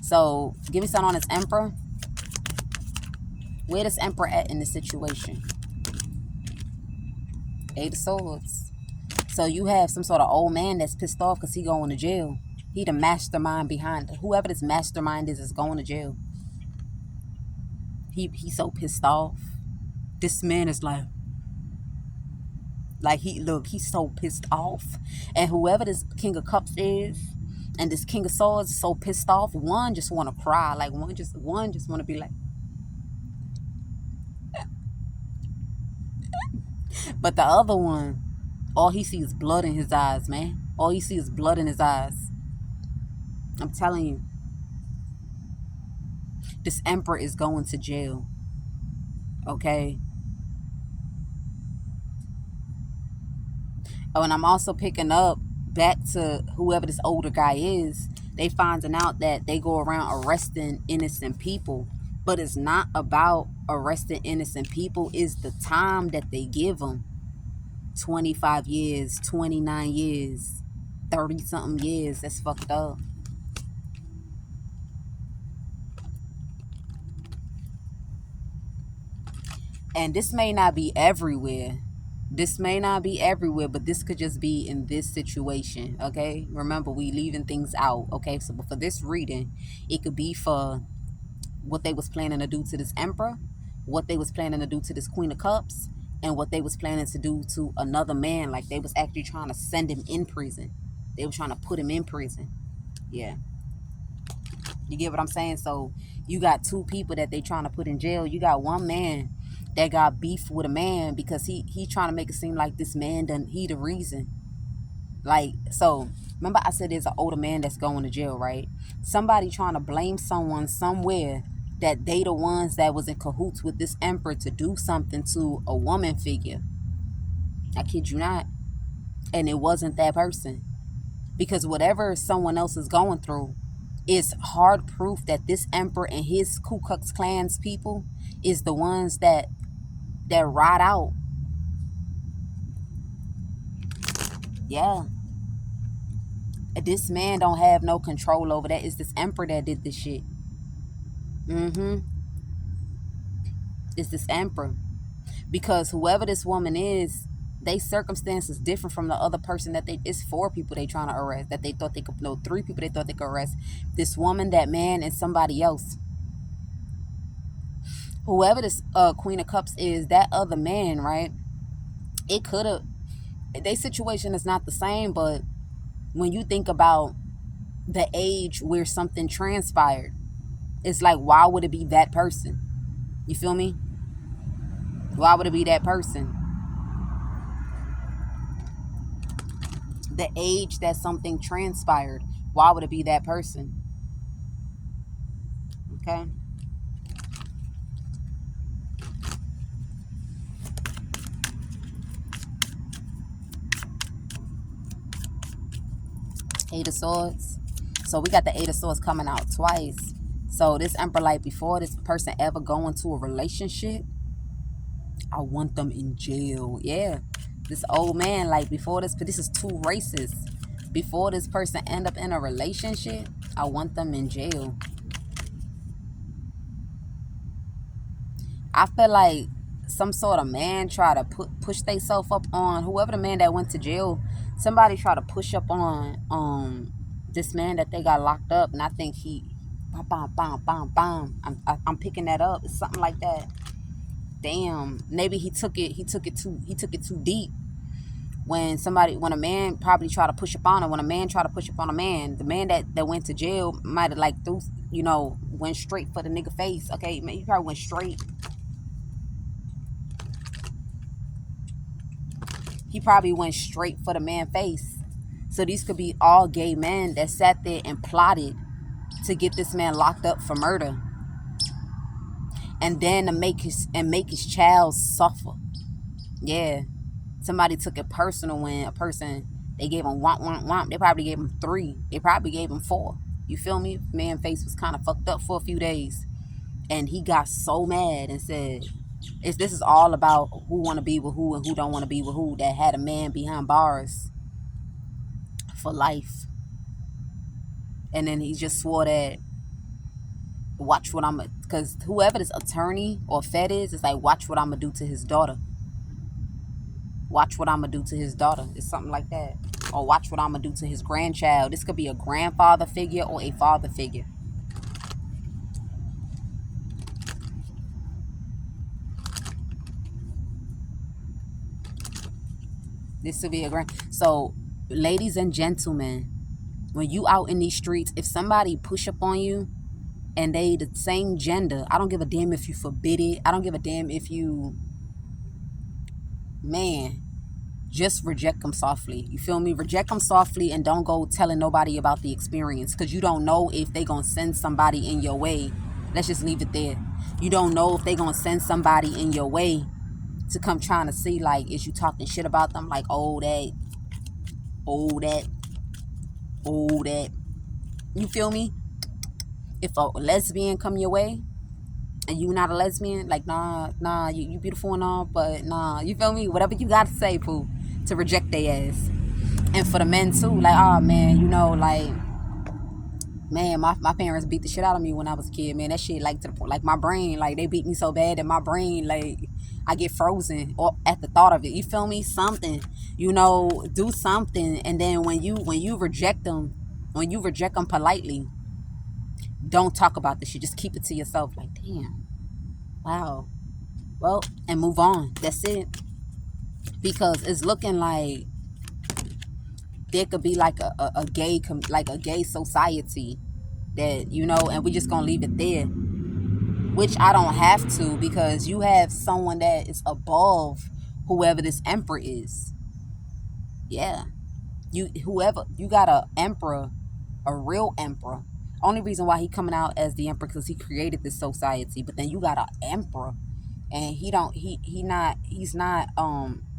So give me something on this Emperor. Where this Emperor at in this situation? Eight of Swords. So you have some sort of old man that's pissed off because he going to jail. He the mastermind behind it. Whoever this mastermind is going to jail. He's so pissed off. This man is like he's so pissed off. And whoever this King of Cups is and this King of Swords is so pissed off, one just want to cry. Like one just want to be like. But the other one, all he sees is blood in his eyes, man. All he sees is blood in his eyes. I'm telling you. This Emperor is going to jail. Okay? Oh, and I'm also picking up back to whoever this older guy is. They finding out that they go around arresting innocent people. But it's not about arresting innocent people. It's the time that they give them. 25 years, 29 years, 30-something years. That's fucked up. And this may not be everywhere. This may not be everywhere, but this could just be in this situation, okay? Remember, we leaving things out, okay? So for this reading, it could be for what they was planning to do to this Emperor, what they was planning to do to this Queen of Cups, and what they was planning to do to another man. Like they was actually trying to send him in prison. They were trying to put him in prison. Yeah. You get what I'm saying? So you got two people that they trying to put in jail. You got one man that got beef with a man because he trying to make it seem like this man done, he the reason. Like, so remember I said there's an older man that's going to jail, right? Somebody trying to blame someone somewhere that they the ones that was in cahoots with this emperor to do something to a woman figure. I kid you not. And it wasn't that person. Because whatever someone else is going through, it's hard proof that this emperor and his Ku Klux Klan's people is the ones that ride out. Yeah. This man don't have no control over that. It's this emperor that did this shit. It's this emperor. Because whoever this woman is, they circumstances different from the other person that it's 4 people they trying to arrest, that they thought they could, no, 3 people they thought they could arrest. This woman, that man, and somebody else. Whoever this Queen of Cups is, that other man, right? It could have, their situation is not the same, but when you think about the age where something transpired, it's like, why would it be that person? You feel me? Why would it be that person? The age that something transpired, why would it be that person? Okay. Eight of Swords. So we got the Eight of Swords coming out twice. So this Emperor, like, before this person ever go into a relationship, I want them in jail. Yeah. This old man, like, before this is 2 races. Before this person end up in a relationship, I want them in jail. I feel like some sort of man try to push themselves up on whoever the man that went to jail. Somebody try to push up on this man that they got locked up, and I think he I'm picking that up. It's something like that. Damn, maybe he took it too deep. When a man probably try to push up on him, when a man try to push up on a man, the man that went to jail might have, like, went straight for the nigga face. Okay, man, he probably went straight. He probably went straight for the man face. So these could be all gay men that sat there and plotted to get this man locked up for murder, and then to make his child suffer. Yeah. Somebody took it personal when a person, they gave him womp. They probably gave him 3. They probably gave him 4. You feel me? Man face was kind of fucked up for a few days. And he got so mad and said, this is all about who want to be with who and who don't want to be with who, that had a man behind bars for life. And then he just swore that, watch what because whoever this attorney or Fed is, it's like, watch what I'm going to do to his daughter. Watch what I'm going to do to his daughter. It's something like that. Or watch what I'm going to do to his grandchild. This could be a grandfather figure or a father figure. This could be a So, ladies and gentlemen, when you out in these streets, if somebody push up on you and they the same gender, I don't give a damn if you forbid it. I don't give a damn if you, man, just reject them softly. You feel me? Reject them softly and don't go telling nobody about the experience, because you don't know if they gonna send somebody in your way. Let's just leave it there. You don't know if they gonna send somebody in your way to come trying to see, like, is you talking shit about them, like, that. You feel me? If a lesbian come your way and you not a lesbian, like, nah, you beautiful and all, but nah, you feel me? Whatever you got to say, poo, to reject their ass. And for the men too, like, oh man, like, man, my parents beat the shit out of me when I was a kid, man. That shit, like, to the point, like, my brain, like, they beat me so bad that my brain, like, I get frozen or at the thought of it. You feel me? Something, do something. And then when you reject them, politely, don't talk about this shit. Just keep it to yourself. Like, damn, wow, well, and move on. That's it. Because it's looking like there could be like a gay society that, and we just gonna leave it there, which I don't have to, because you have someone that is above whoever this emperor is. Yeah. Whoever you got, a emperor, a real emperor. Only reason why he coming out as the emperor because he created this society. But then you got an emperor, and he's not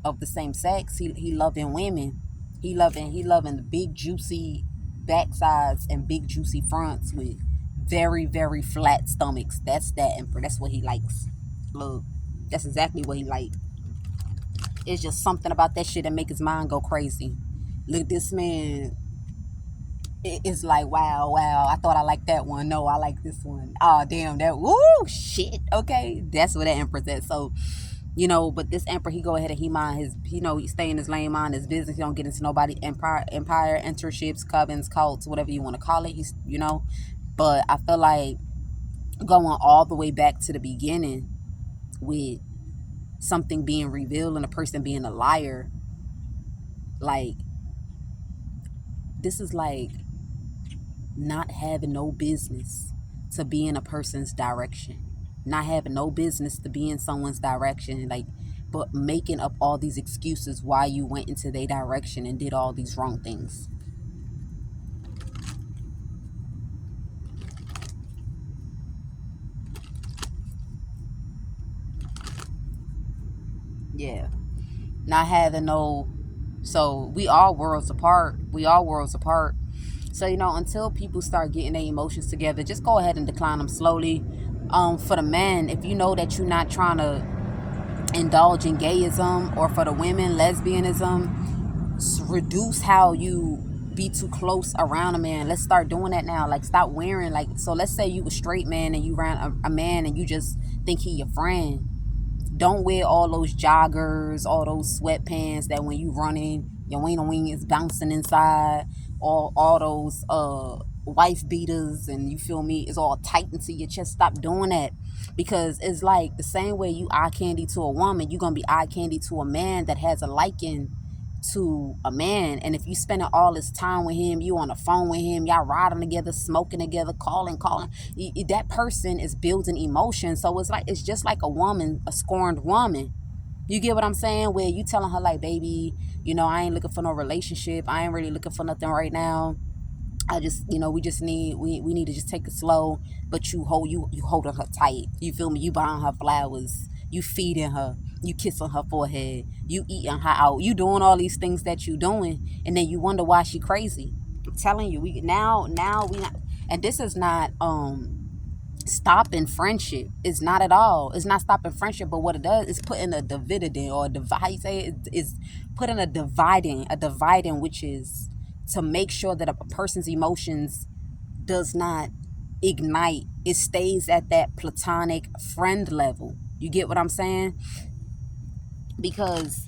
of the same sex. He loving women. He loving the big juicy backsides and big juicy fronts with very very flat stomachs. That's that emperor. That's what he likes. Look, that's exactly what he like. It's just something about that shit that make his mind go crazy. Look, this man, it's like, wow, wow, I thought I liked that one. No, I like this one. Oh, damn, that, woo, shit. Okay, that's what that emperor's at. So, but this emperor, he go ahead and he mind his, he stay in his lane, mind his business. He don't get into nobody empire internships, covens, cults, whatever you want to call it. But I feel like going all the way back to the beginning with something being revealed and a person being a liar, like, this is like not having no business to be in a person's direction, not having no business to be in someone's direction, like, but making up all these excuses why you went into their direction and did all these wrong things. Yeah, not having no. So we all worlds apart. So, until people start getting their emotions together, just go ahead and decline them slowly. For the men, if you know that you're not trying to indulge in gayism, or for the women, lesbianism, reduce how you be too close around a man. Let's start doing that now. Like, stop wearing, like, so let's say you a straight man and you around a man and you just think he your friend. Don't wear all those joggers, all those sweatpants that when you running, your wing is bouncing inside. All those wife beaters, and you feel me, it's all tight into your chest. Stop doing that, because it's like the same way you eye candy to a woman, you're gonna be eye candy to a man that has a liking to a man. And if you spending all this time with him, you on the phone with him, y'all riding together, smoking together, calling, that person is building emotion. So it's just like a woman, a scorned woman. You get what I'm saying? Where you telling her, like, baby, I ain't looking for no relationship, I ain't really looking for nothing right now. I just, we need to just take it slow. But you holding her tight. You feel me? You buying her flowers. You feeding her. You kissing her forehead. You eating her out. You doing all these things that you doing, and then you wonder why she crazy. I'm telling you, we not, and this is not stopping friendship. It's not at all. It's not stopping friendship. But what it does is putting a dividend, or a divide. How you say it? Is putting a dividing, which is to make sure that a person's emotions does not ignite. It stays at that platonic friend level. You get what I'm saying? Because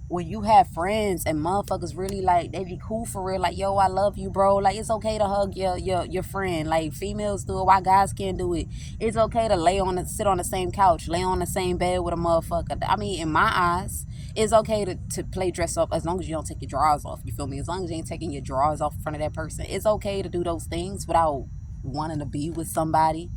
when you have friends and motherfuckers really, like, they be cool for real, like, yo, I love you, bro, like, it's okay to hug your friend, like, females do it, why guys can't do it? It's okay to sit on the same couch, lay on the same bed with a motherfucker. I mean, in my eyes, it's okay to play dress up, as long as you don't take your drawers off. You feel me? As long as you ain't taking your drawers off in front of that person, it's okay to do those things without wanting to be with somebody.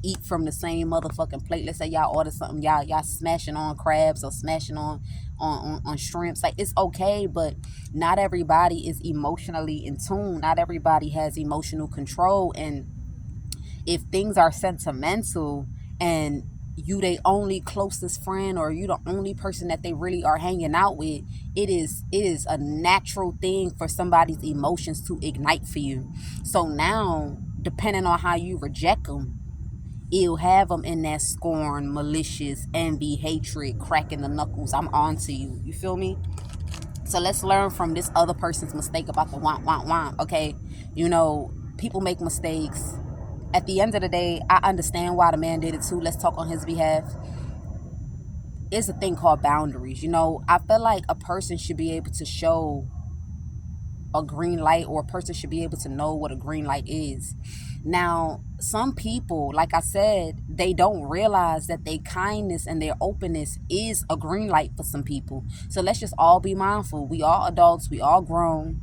Eat from the same motherfucking plate. Let's say y'all order something, y'all smashing on crabs or smashing on shrimps. Like, it's okay, but not everybody is emotionally in tune. Not everybody has emotional control. And if things are sentimental, and you they only closest friend, or you the only person that they really are hanging out with, it is a natural thing for somebody's emotions to ignite for you. So now, depending on how you reject them, it'll have them in that scorn, malicious, envy, hatred, cracking the knuckles. I'm on to you. You feel me? So let's learn from this other person's mistake about the want. Okay? People make mistakes. At the end of the day, I understand why the man did it too. Let's talk on his behalf. It's a thing called boundaries. I feel like a person should be able to show a green light, or a person should be able to know what a green light is. Now, some people, like I said, they don't realize that their kindness and their openness is a green light for some people. So let's just all be mindful. We all adults, we all grown.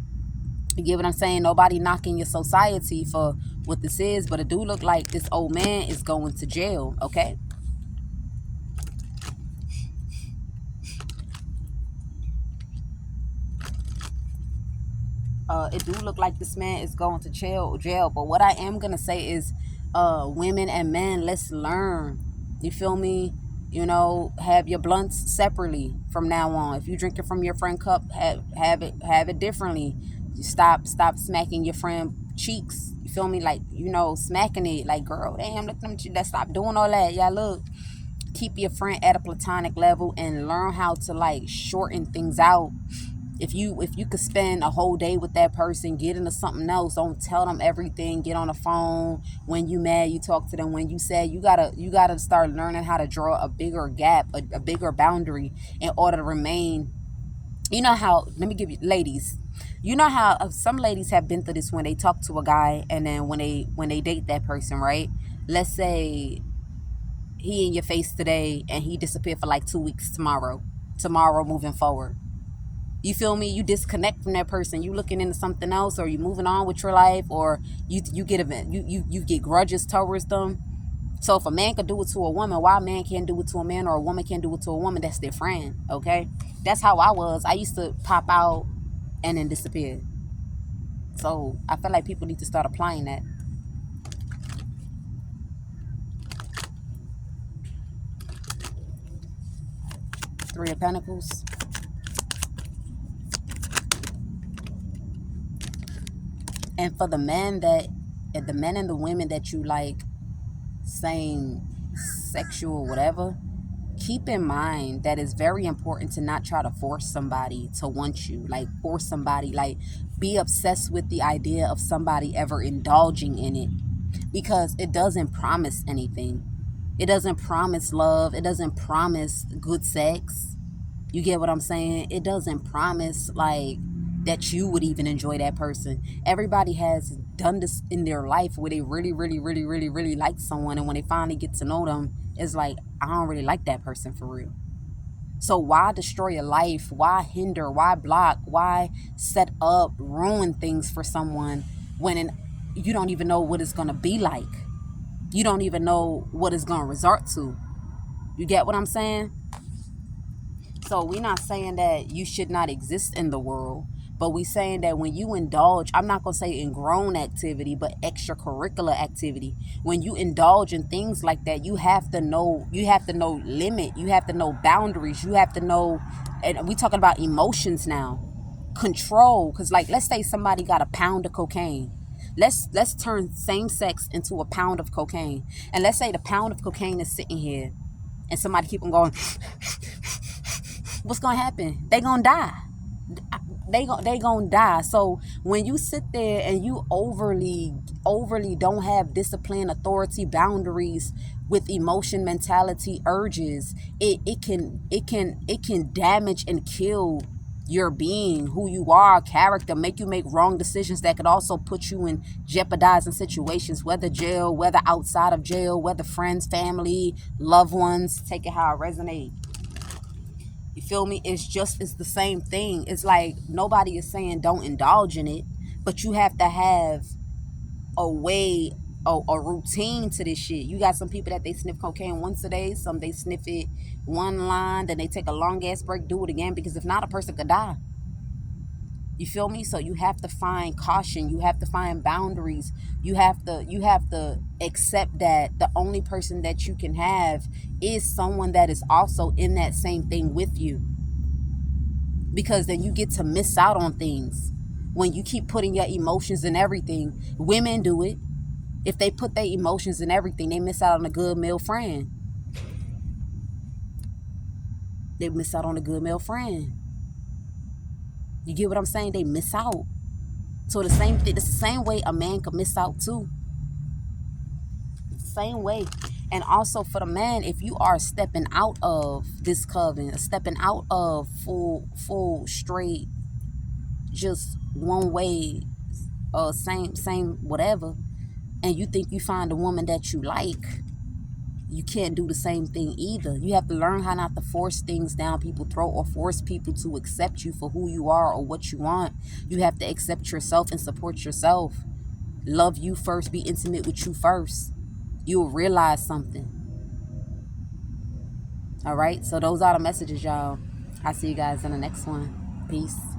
You get what I'm saying? Nobody knocking your society for what this is, but it do look like this old man is going to jail, okay? It do look like this man is going to jail. But what I am gonna say is, women and men, let's learn. You feel me? You know, have your blunts separately from now on. If you drink it from your friend cup, have it differently. You stop smacking your friend cheeks. You feel me? Like, you know, smacking it. Like, girl, damn, let them. Let's stop doing all that. Yeah, look, keep your friend at a platonic level and learn how to like shorten things out. If you could spend a whole day with that person, get into something else. Don't tell them everything. Get on the phone. When you mad, you talk to them. When you sad, you gotta start learning how to draw a bigger gap, a bigger boundary, in order to remain. You know how, let me give you, ladies, you know how some ladies have been through this when they talk to a guy, and then when they date that person, right? Let's say he in your face today and he disappeared for like 2 weeks tomorrow moving forward. You feel me? You disconnect from that person. You looking into something else, or you moving on with your life, or you get grudges towards them. So if a man could do it to a woman, why a man can't do it to a man, or a woman can't do it to a woman? That's their friend. Okay, that's how I was. I used to pop out and then disappear. So I feel like people need to start applying that. Three of Pentacles. And for the men and the women that you like, same sexual whatever, keep in mind that it's very important to not try to force somebody to want you. Like, force somebody, like, be obsessed with the idea of somebody ever indulging in it, because it doesn't promise anything. It doesn't promise love. It doesn't promise good sex. You get what I'm saying? It doesn't promise like that you would even enjoy that person. Everybody has done this in their life where they really, really, really, really, really like someone, and when they finally get to know them, it's like, I don't really like that person for real. So why destroy a life? Why hinder? Why block? Why set up, ruin things for someone you don't even know what it's gonna be like? You don't even know what it's gonna resort to. You get what I'm saying? So we're not saying that you should not exist in the world, but we saying that when you indulge, I'm not going to say in grown activity, but extracurricular activity. When you indulge in things like that, you have to know limit, you have to know boundaries, you have to know, and we talking about emotions now, control. Because like, let's say somebody got a pound of cocaine. Let's turn same sex into a pound of cocaine. And let's say the pound of cocaine is sitting here and somebody keep on going, what's gonna happen? They gonna die. They gonna die. So when you sit there and you overly don't have discipline, authority, boundaries with emotion, mentality, urges, it can damage and kill your being, who you are, character, make you make wrong decisions that could also put you in jeopardizing situations, whether jail, whether outside of jail, whether friends, family, loved ones. Take it how it resonates. You feel me? It's the same thing. It's like, nobody is saying don't indulge in it, but you have to have a way, a routine to this shit. You got some people that they sniff cocaine once a day, some they sniff it one line, then they take a long ass break, do it again, because if not, a person could die. You feel me? So you have to find caution. You have to find boundaries. You have to accept that the only person that you can have is someone that is also in that same thing with you. Because then you get to miss out on things. When you keep putting your emotions in everything, women do it. If they put their emotions in everything, they miss out on a good male friend. They miss out on a good male friend. You get what I'm saying? They miss out. So the same thing, it's the same way a man could miss out too. Same way. And also for the man, if you are stepping out of this covenant, stepping out of full straight, just one way, same whatever, and you think you find a woman that you like, you can't do the same thing either. You have to learn how not to force things down people's throat or force people to accept you for who you are or what you want. You have to accept yourself and support yourself. Love you first. Be intimate with you first. You'll realize something. All right? So those are the messages, y'all. I'll see you guys in the next one. Peace.